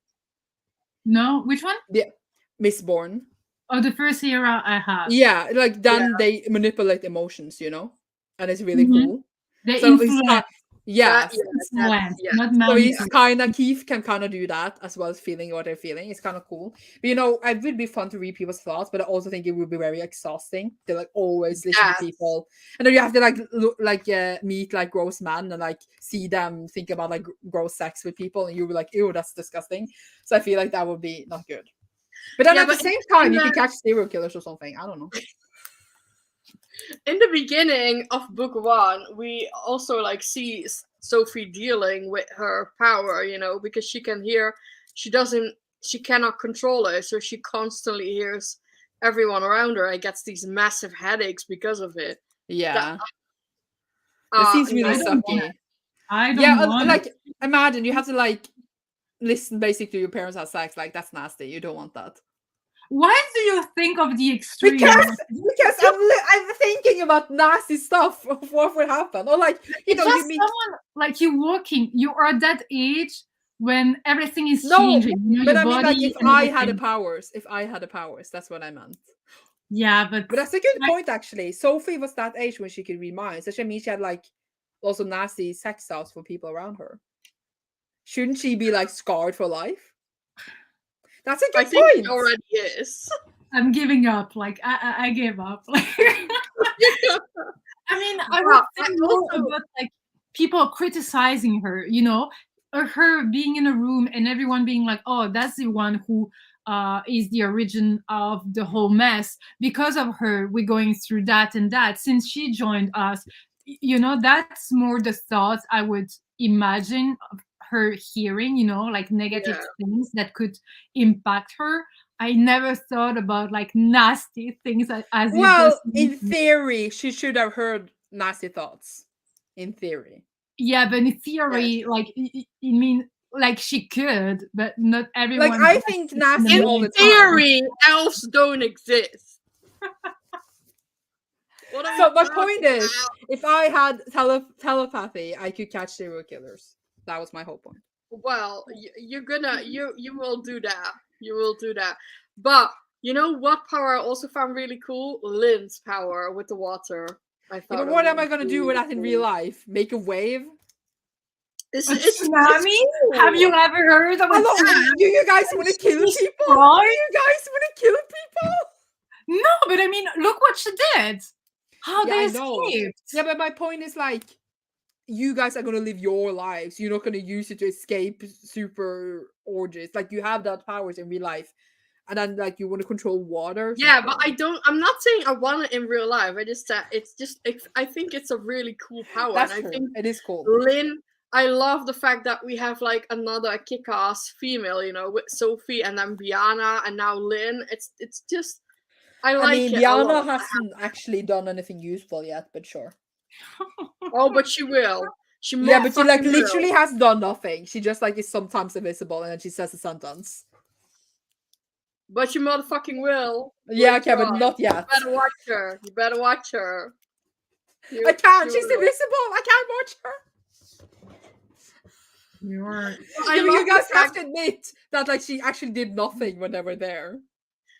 No, which one? Yeah, Mistborn. Oh, the first era I have. Yeah, like then they manipulate emotions, you know, and it's really cool. They so influence. So he's kind of, Keith can kind of do that as well as feeling what they're feeling. It's kind of cool. But you know, it would be fun to read people's thoughts, but I also think it would be very exhausting to like always listen to people, and then you have to meet like gross men and like see them think about like gross sex with people, and you'll be like, ew, that's disgusting. So I feel like that would be not good. But then at the same time, you can catch serial killers or something. I don't know. In the beginning of book 1, we also like see Sophie dealing with her power, you know, because she can hear, she cannot control it, so she constantly hears everyone around her and gets these massive headaches because of it. Yeah. It seems really sucky. I don't want like imagine you have to like listen basically to your parents have sex. Like, that's nasty. You don't want that. Why do you think of the extreme? Because I'm thinking about nasty stuff of what would happen. Or like, you know, you meet someone like you walking, you are at that age when everything is changing. You know, but I mean, like, if I had the powers, that's what I meant. Yeah, but that's a good point actually. Sophie was that age when she could read minds. So I mean, she had like also nasty sex thoughts for people around her. Shouldn't she be like scarred for life? That's a good point. I think it already is. I'm giving up. Like I gave up. Like I mean, I would think more about like people criticizing her, you know, or her being in a room and everyone being like, oh, that's the one who is the origin of the whole mess. Because of her, we're going through that and that. Since she joined us, you know, that's more the thoughts I would imagine of her hearing, you know, like negative things that could impact her. I never thought about like nasty things as you Well, just in mentioned. theory, she should have heard nasty thoughts. In theory. Yeah, but in theory, like it means like she could, but not everyone. Like, I think nasty all the In time. theory, elves don't exist. So my point is, if I had telepathy, I could catch serial killers. That was my whole point. Well, you will do that. You will do that. But you know what power I also found really cool? Lynn's power with the water. I thought. Yeah, but what am I gonna do with that in real life? Make a wave? It's tsunami? cool. Have you ever heard of Hello, do you guys want to kill people? destroyed? Do you guys want to kill people? No, but I mean, look what she did. How Yeah, they I know. escaped. Yeah, but my point is like, you guys are gonna live your lives. You're not gonna use it to escape super orgies. Like, you have that powers in real life, and then like you want to control water. Yeah, but I'm not saying I want it in real life. I just I think it's a really cool power. That's and true. I think It is cool. Lynn, I love the fact that we have like another kick-ass female, you know, with Sophie and then Biana and now Lynn. It's just I mean, it a Biana lot. hasn't actually done anything useful yet, but sure. Oh, but she will. Yeah, but she like motherfucking literally will. has done nothing. She just like is sometimes invisible and then she says a sentence. But she motherfucking will. Yeah, Later okay, but on. not yet. You better watch her. You better watch her. I can't. She's invisible. I can't watch her. You guys have to admit that like she actually did nothing when they were there.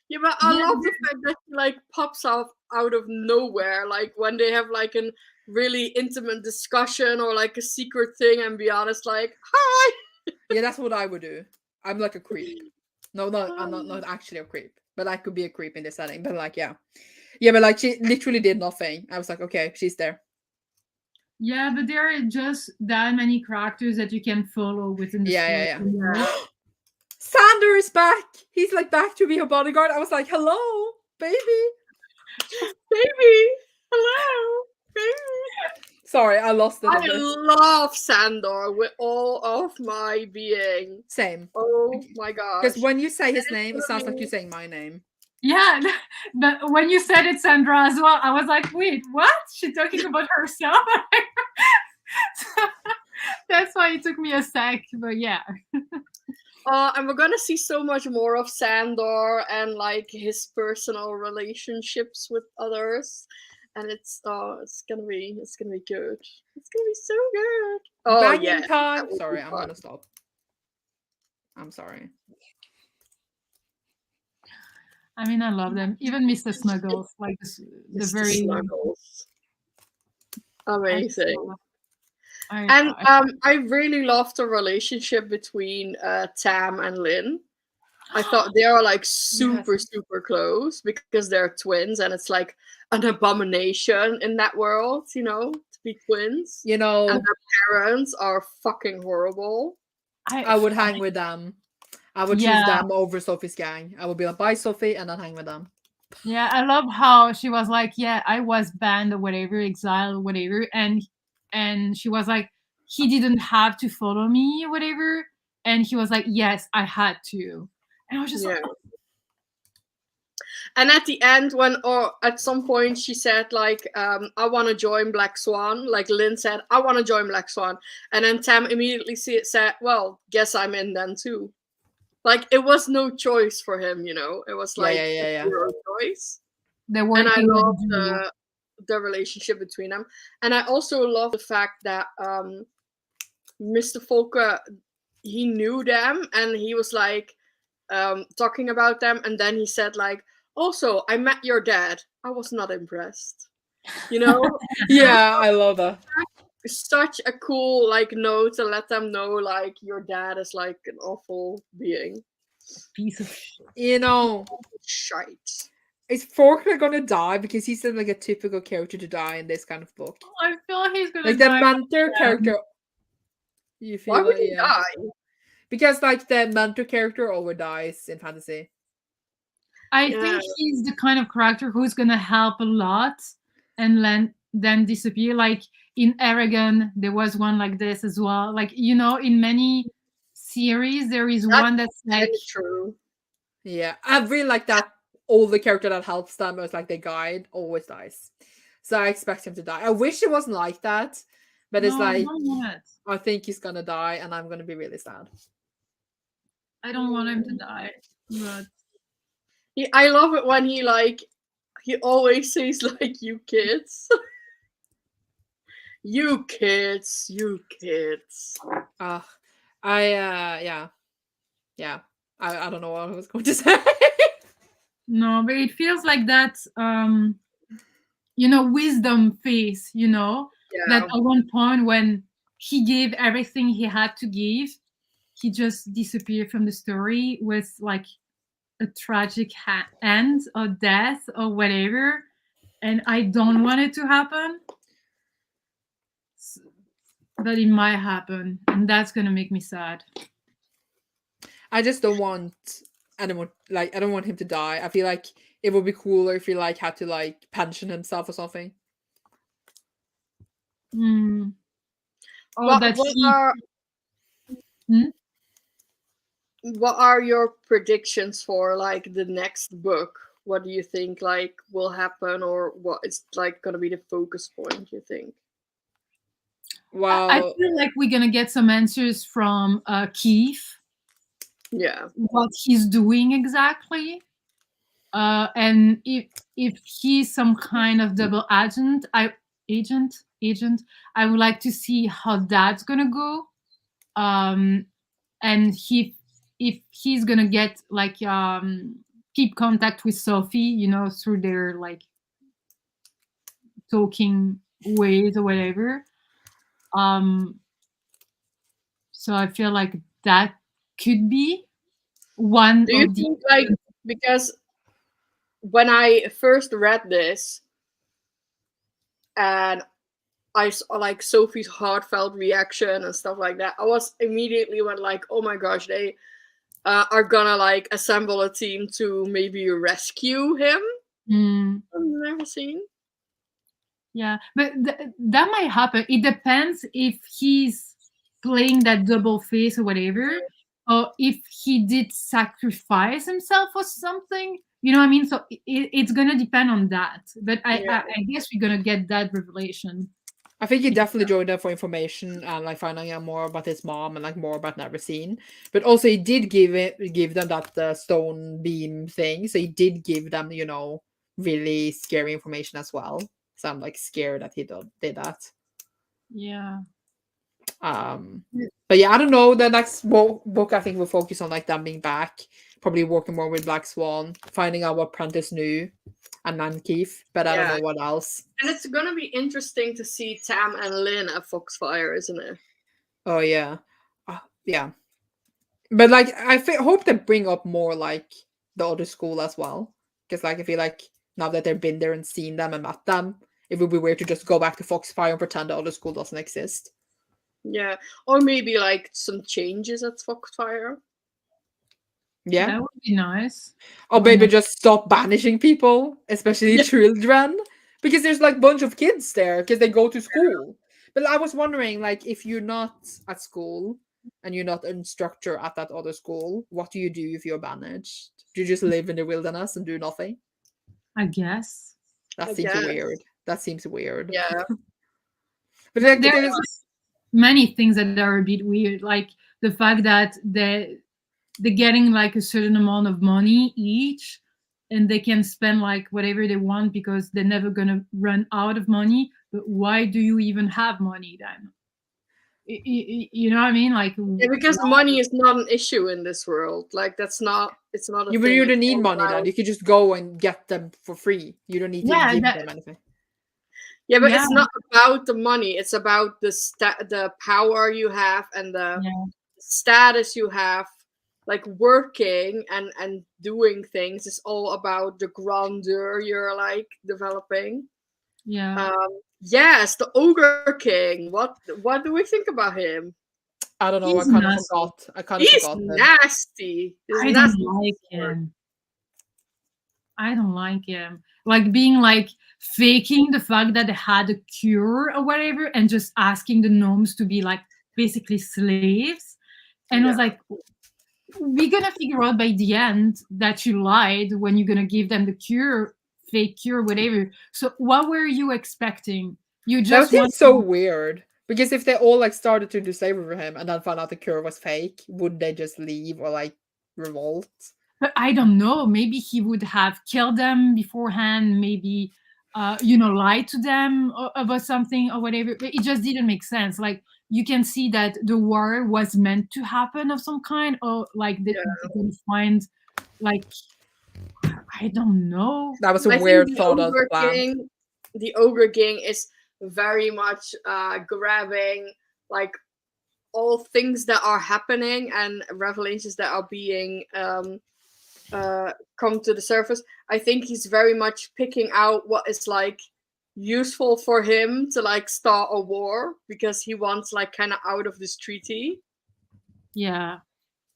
Yeah, but I love the fact that she like pops out of nowhere, like when they have like a really intimate discussion or like a secret thing, and be honest, like, hi. Yeah, that's what I would do. I'm like a creep. No, I'm not actually a creep, but I could be a creep in this setting. But like, yeah, but like she literally did nothing. I was like, okay, she's there. Yeah, but there are just that many characters that you can follow within the story. Yeah. Sander is back. He's like back to be her bodyguard. I was like, hello, baby. Baby. Hello, baby. Sorry, I lost it. I love Sandor with all of my being. Same. Oh my god. Because when you say his name, it sounds like you're saying my name. Yeah, but when you said it, Sandra, as well, I was like, wait, what? She's talking about herself? That's why it took me a sec, but yeah. And we're gonna see so much more of Sandor and like his personal relationships with others, and it's gonna be good. It's gonna be so good. Oh Back yeah. in time. Sorry, I'm gonna stop. I'm sorry. I mean, I love them. Even Mr. Snuggles, like the Mr. very Snuggles. Amazing. I really love the relationship between Tam and Lynn. I thought they are like super close because they're twins, and it's like an abomination in that world, you know, to be twins. You know, and their parents are fucking horrible. I would hang with them. I would choose them over Sophie's gang. I would be like, bye, Sophie, and then hang with them. Yeah, I love how she was like, yeah, I was banned or whatever, exiled or whatever, and she was like, he didn't have to follow me or whatever, and he was like, yes, I had to, and I was just like, oh. And at the end, at some point she said like, I want to join Black Swan, like Lynn said, I want to join Black Swan, and then Tam immediately said, well, guess I'm in then too. Like, it was no choice for him, you know. It was like zero choice. And I love the relationship between them. And I also love the fact that Mr. Volker, he knew them and he was like talking about them. And then he said like, also, I met your dad. I was not impressed. You know? Yeah, I love that. Such a cool like note to let them know like your dad is like an awful being. Piece of shit. You know, shite. is Faulkner gonna die? Because he's like a typical character to die in this kind of book. I feel like he's gonna Like the die. mentor character. You feel Why would like, he yeah. die? Because like the mentor character over dies in fantasy. I think he's the kind of character who's gonna help a lot and then disappear. Like in Aragon, there was one like this as well. Like, you know, in many series, there is one that's like true. Yeah, I really like that older character that helps them as like their guide always dies. So I expect him to die. I wish it wasn't like that, but it's no, I like don't want it. I think he's gonna die, and I'm gonna be really sad. I don't want him to die. But I love it when he always says like "you kids." You kids, you kids. I yeah. I don't know what I was going to say. no, but it feels like that you know, wisdom face, you know, that at one point when he gave everything he had to give, he just disappeared from the story with like a tragic end or death or whatever, and I don't want it to happen, but it might happen, and that's gonna make me sad. I just don't want anyone I don't want him to die. I feel like it would be cooler if he like had to like pension himself or something. Or what are your predictions for like the next book? What do you think like will happen, or what is like going to be the focus point, you think? Well, I feel like we're gonna get some answers from Keith. Yeah, what he's doing exactly, and if he's some kind of double agent, I would like to see how that's gonna go, and if he's gonna get like keep contact with Sophie, you know, through their like talking ways or whatever. So I feel like that could be one. Do you think like, because when I first read this and I saw like Sophie's heartfelt reaction and stuff like that, I was immediately went like, oh my gosh, they are gonna like assemble a team to maybe rescue him from Neverseen. Yeah, but that might happen. It depends if he's playing that double face or whatever, or if he did sacrifice himself or something. You know what I mean? So it's gonna depend on that. But I guess we're gonna get that revelation. I think he definitely joined up for information and like finding out more about his mom and like more about Neverseen. But also he did give them that stone beam thing. So he did give them, you know, really scary information as well. So I'm like scared that he did that. Yeah. But yeah, I don't know. The next book I think will focus on like them being back, probably working more with Black Swan, finding out what Prentice knew, and Nankeith. But I don't know what else. And it's gonna be interesting to see Tam and Lynn at Foxfire, isn't it? Oh yeah, yeah. But like, I hope they bring up more like the other school as well, because like I feel like now that they've been there and seen them and met them, it would be weird to just go back to Foxfire and pretend the other school doesn't exist. Yeah, or maybe like some changes at Foxfire. Yeah, that would be nice. Or maybe just stop banishing people, especially children, because there's like a bunch of kids there because they go to school. But I was wondering, like, if you're not at school and you're not an instructor at that other school, what do you do if you're banished? Do you just live in the wilderness and do nothing? I guess. That seems weird. That seems weird. Yeah. But like, there's many things that are a bit weird, like the fact that they're getting like a certain amount of money each, and they can spend like whatever they want because they're never gonna run out of money. But why do you even have money then? You know what I mean? Like, because money is not an issue in this world. Like it's not a thing. You don't need money then. You could just go and get them for free. You don't need to give them anything. Yeah, but it's not about the money. It's about the power you have and the status you have like working and doing things is all about the grandeur you're like developing. Yeah. Yes, the Ogre King. What do we think about him? I don't know. He's I kind of nasty. forgot. I kind of He's forgot him. nasty. He's I nasty. don't like him. I don't like him. Like being like faking the fact that they had a cure or whatever and just asking the gnomes to be like basically slaves. And I was Yeah. like, we're gonna figure out by the end that you lied when you're gonna give them the cure, fake cure, whatever. So what were you expecting? You That just seems want so weird. Because if they all like started to do slavery for him and then found out the cure was fake, would they just leave or like revolt? but I don't know. Maybe he would have killed them beforehand. Maybe, lied to them about something or whatever. But it just didn't make sense. Like you can see that the war was meant to happen of some kind, or like they can find, like, I don't know. That was a I weird think thought of plan. the Ogre King is very much grabbing like all things that are happening and revelations that are being come to the surface. I think he's very much picking out what is like useful for him to like start a war because he wants like kind of out of this treaty Yeah.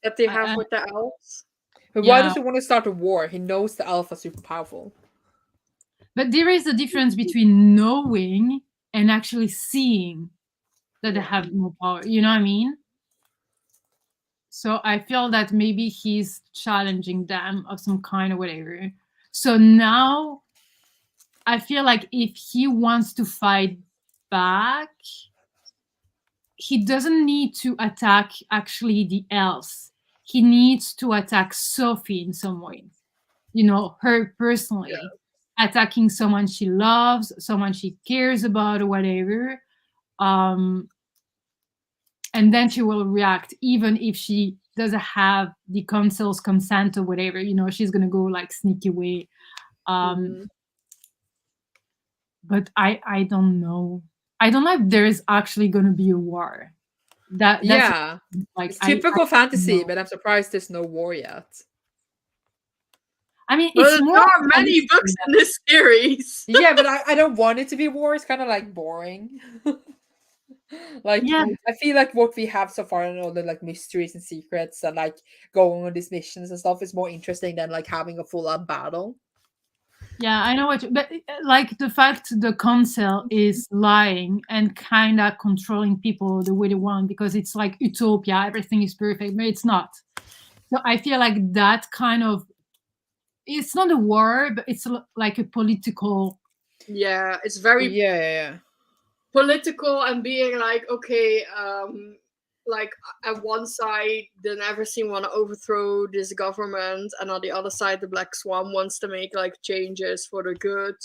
that they have with the elves. But why Yeah. does he want to start a war? He knows the elf are super powerful. But there is a difference between knowing and actually seeing that they have more power. You know what I mean? So I feel that maybe he's challenging them of some kind or whatever. So now I feel like if he wants to fight back, he doesn't need to attack actually the elves. He needs to attack Sophie in some way. Her personally. Attacking someone she loves, someone she cares about or whatever. And then she will react even if she doesn't have the council's consent or whatever. She's gonna go like sneaky away. But I don't know. I don't know if there's actually gonna be a war. That's like it's typical fantasy, know. but I'm surprised there's no war yet. I mean, Well, it's more. there are many books in this series. Yeah, but I don't want it to be war. It's kind of like boring. Like, Yeah. I feel like what we have so far and all the like mysteries and secrets and like going on these missions and stuff is more interesting than like having a full-on battle. Yeah, I know but like the fact the council is lying and kind of controlling people the way they want because it's like utopia, everything is perfect, but it's not. So I feel like that kind of, it's not a war, but it's like a political. Yeah, it's very political and being like, okay, like at one side the Neverseen want to overthrow this government, and on the other side the Black Swan wants to make like changes for the good,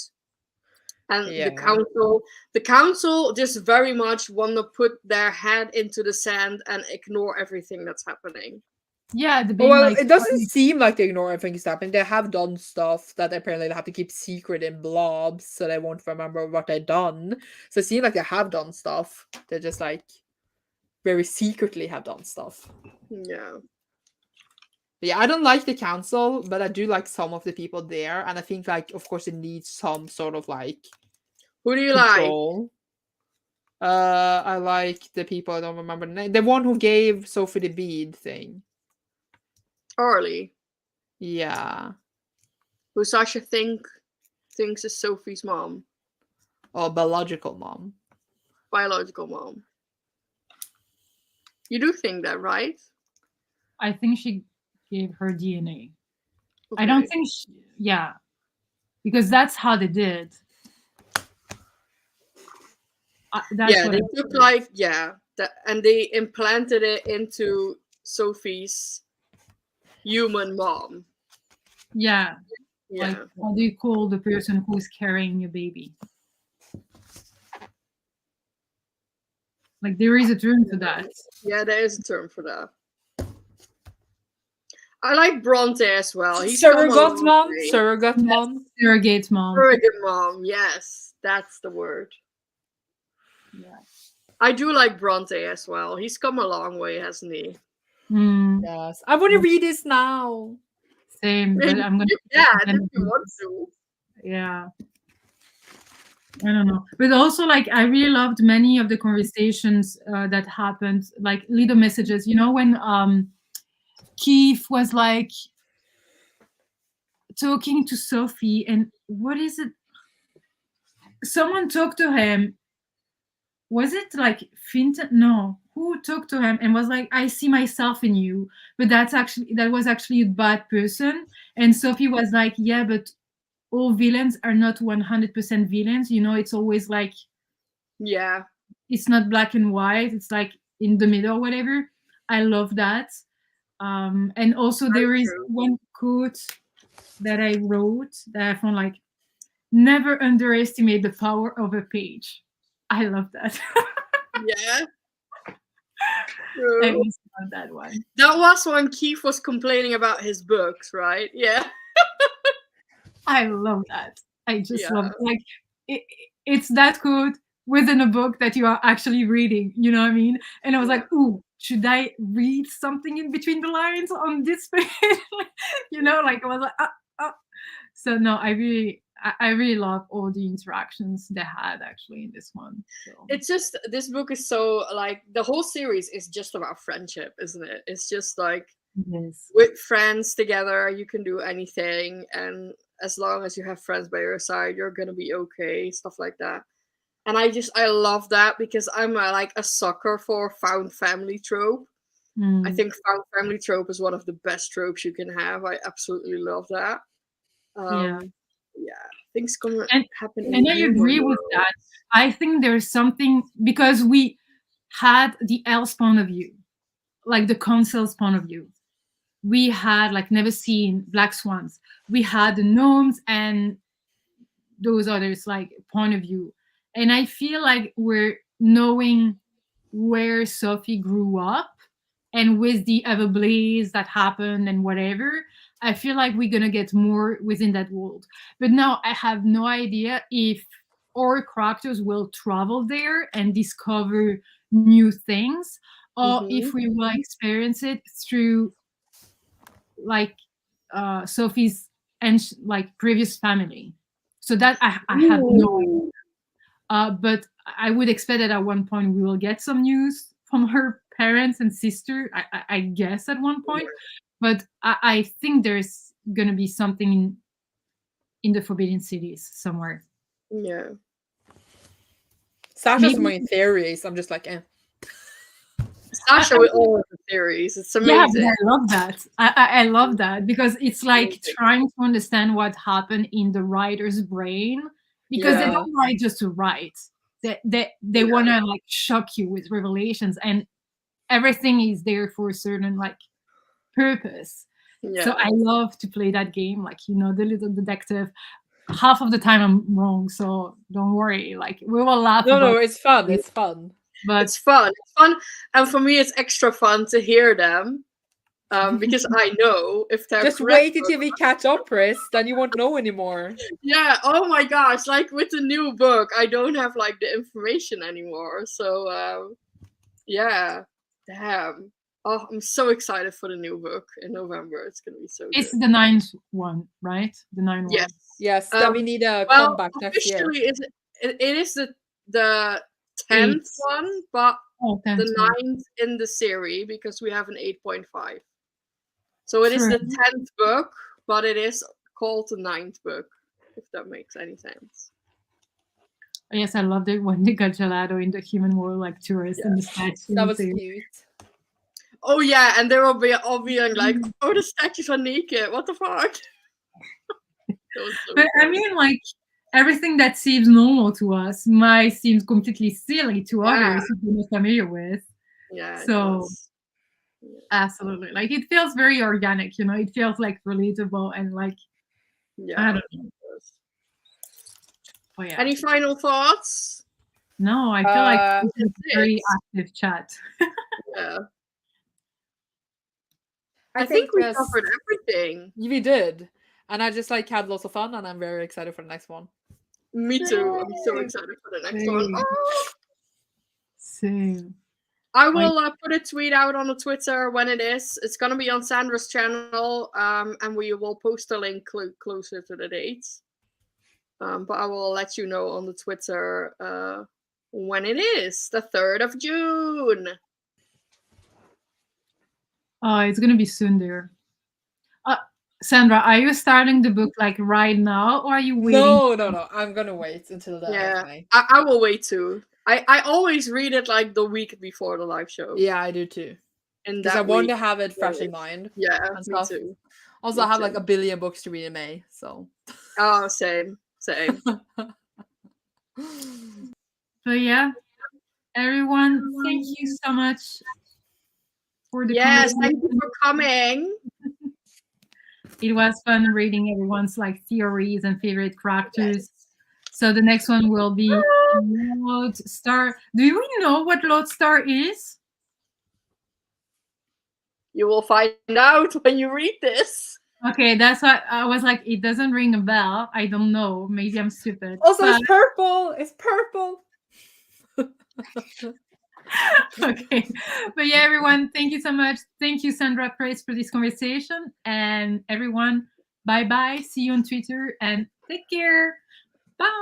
and the council just very much want to put their head into the sand and ignore everything that's happening. Yeah, it doesn't seem like they ignore everything that's happening. They have done stuff that apparently they have to keep secret in blobs, so they won't remember what they've done. So it seems like they have done stuff. They're just like very secretly have done stuff. Yeah. Yeah, I don't like the council, but I do like some of the people there, and I think like of course it needs some sort of like who do you control. I like the people, I don't remember the name. The one who gave Sophie the bead thing. Orly. Yeah. Who Sasha thinks is Sophie's mom. Oh, biological mom. Biological mom. You do think that, right? I think she gave her DNA. Okay. I don't think because that's how they did. They took like and they implanted it into Sophie's human mom. Yeah. Like, how do you call the person who's carrying your baby? Like, there is a term for that. Yeah, there is a term for that. I like Bronte as well. He's surrogate mom. Surrogate mom. Surrogate mom. Surrogate mom. Yes, that's the word. Yeah. I do like Bronte as well. He's come a long way, hasn't he? Yes, I want to read this now. Same, but I'm gonna. Yeah, if you want to. Yeah. I don't know, but also like I really loved many of the conversations that happened, like little messages. You know, when Keith was like talking to Sophie, and what is it? Someone talked to him. Was it like Finton? No, who talked to him and was like, "I see myself in you," but that was actually a bad person. And Sophie was like, "Yeah, but all villains are not 100% villains. You know, it's always like." Yeah. It's not black and white, it's like in the middle, whatever. I love that. And also there is one quote that I wrote that I found like, never underestimate the power of a page. I love that. Yeah. I also love that one. That was when Keith was complaining about his books, right? Yeah. I love that. I just love it. Like it's that quote within a book that you are actually reading, you know what I mean? And I was like, ooh, should I read something in between the lines on this page? You know, like I was like, So no, I really love all the interactions they had actually in this one. So it's just, this book is so like, the whole series is just about friendship, isn't it? It's just like, with friends together you can do anything, and as long as you have friends by your side, you're gonna be okay, stuff like that. And I love that, because I'm like a sucker for found family trope. I think found family trope is one of the best tropes you can have. I absolutely love that. Yeah, things gonna happen. And I agree with that. I think there's something, because we had the elf's point of view, like the council's point of view. We had like Neverseen, Black Swans. We had the gnomes and those others like point of view. And I feel like we're knowing where Sophie grew up, and with the Everblaze that happened and whatever, I feel like we're gonna get more within that world. But now I have no idea if our characters will travel there and discover new things, or if we will experience it through like Sophie's and like previous family. So that I have no idea. But I would expect that at one point we will get some news from her parents and sister. I guess at one point, but I think there's gonna be something in the Forbidden Cities somewhere. Yeah. Sasha's my theories. I'm just like, Sasha with all of the theories. It's amazing. Yeah, I love that. I love that, because it's like trying to understand what happened in the writer's brain, because they don't write just to write. They want to like shock you with revelations, and everything is there for a certain like purpose. So I love to play that game, like, you know, the little detective. Half of the time I'm wrong, so don't worry. Like, we will laugh. No, it's fun. It's fun. But it's fun. It's fun, and for me, it's extra fun to hear them, because I know if they're just wait until we catch up, Chris. Then you won't know anymore. Yeah. Oh my gosh! Like with the new book, I don't have like the information anymore. So yeah, damn. Oh, I'm so excited for the new book in November. It's gonna be so good. It's the 9th one, right? The 9th one. Yes. Then we need a comeback next year. Officially, it is the 10th one, but the 9th in the series, because we have an 8.5. So it is the 10th book, but it is called the 9th book, if that makes any sense. Yes, I loved it when they got gelato in the human world, like tourists in the statue. That was cute. Oh yeah, and they will be all being like, "Oh, the statues are naked. What the fuck?" But I mean, like, everything that seems normal to us might seem completely silly to others who we're not familiar with. Yeah. So absolutely, like, it feels very organic. You know, it feels like relatable and like, I don't know. Oh, yeah. Any final thoughts? No, I feel like it's a very active chat. Yeah. I think we covered everything. We did. And I just like had lots of fun, and I'm very excited for the next one. Me too. I'm so excited for the next one. Oh. Same. I will put a tweet out on the Twitter when it is. It's going to be on Sandra's channel, and we will post a link closer to the date. But I will let you know on the Twitter when it is, the 3rd of June. Oh, it's going to be soon there. Sandra, are you starting the book like right now, or are you waiting? No. I'm going to wait until the Yeah, May. I will wait too. I always read it like the week before the live show. Yeah, I do too. Because I want to have it fresh in mind. Yeah, and me stuff. too. Also, I have like a billion books to read in May, so. Oh, same. But yeah, everyone, thank you so much for the conversation. Thank you for coming. It was fun reading everyone's like theories and favorite characters. Yes. So the next one will be Lodestar. Do you know what Lodestar is? You will find out when you read this. Okay, that's what I was like. It doesn't ring a bell. I don't know. Maybe I'm stupid. Also, it's purple. It's purple. Okay, but yeah, everyone, thank you so much. Thank you, Sandra Price, for this conversation. And everyone, bye-bye. See you on Twitter and take care. Bye.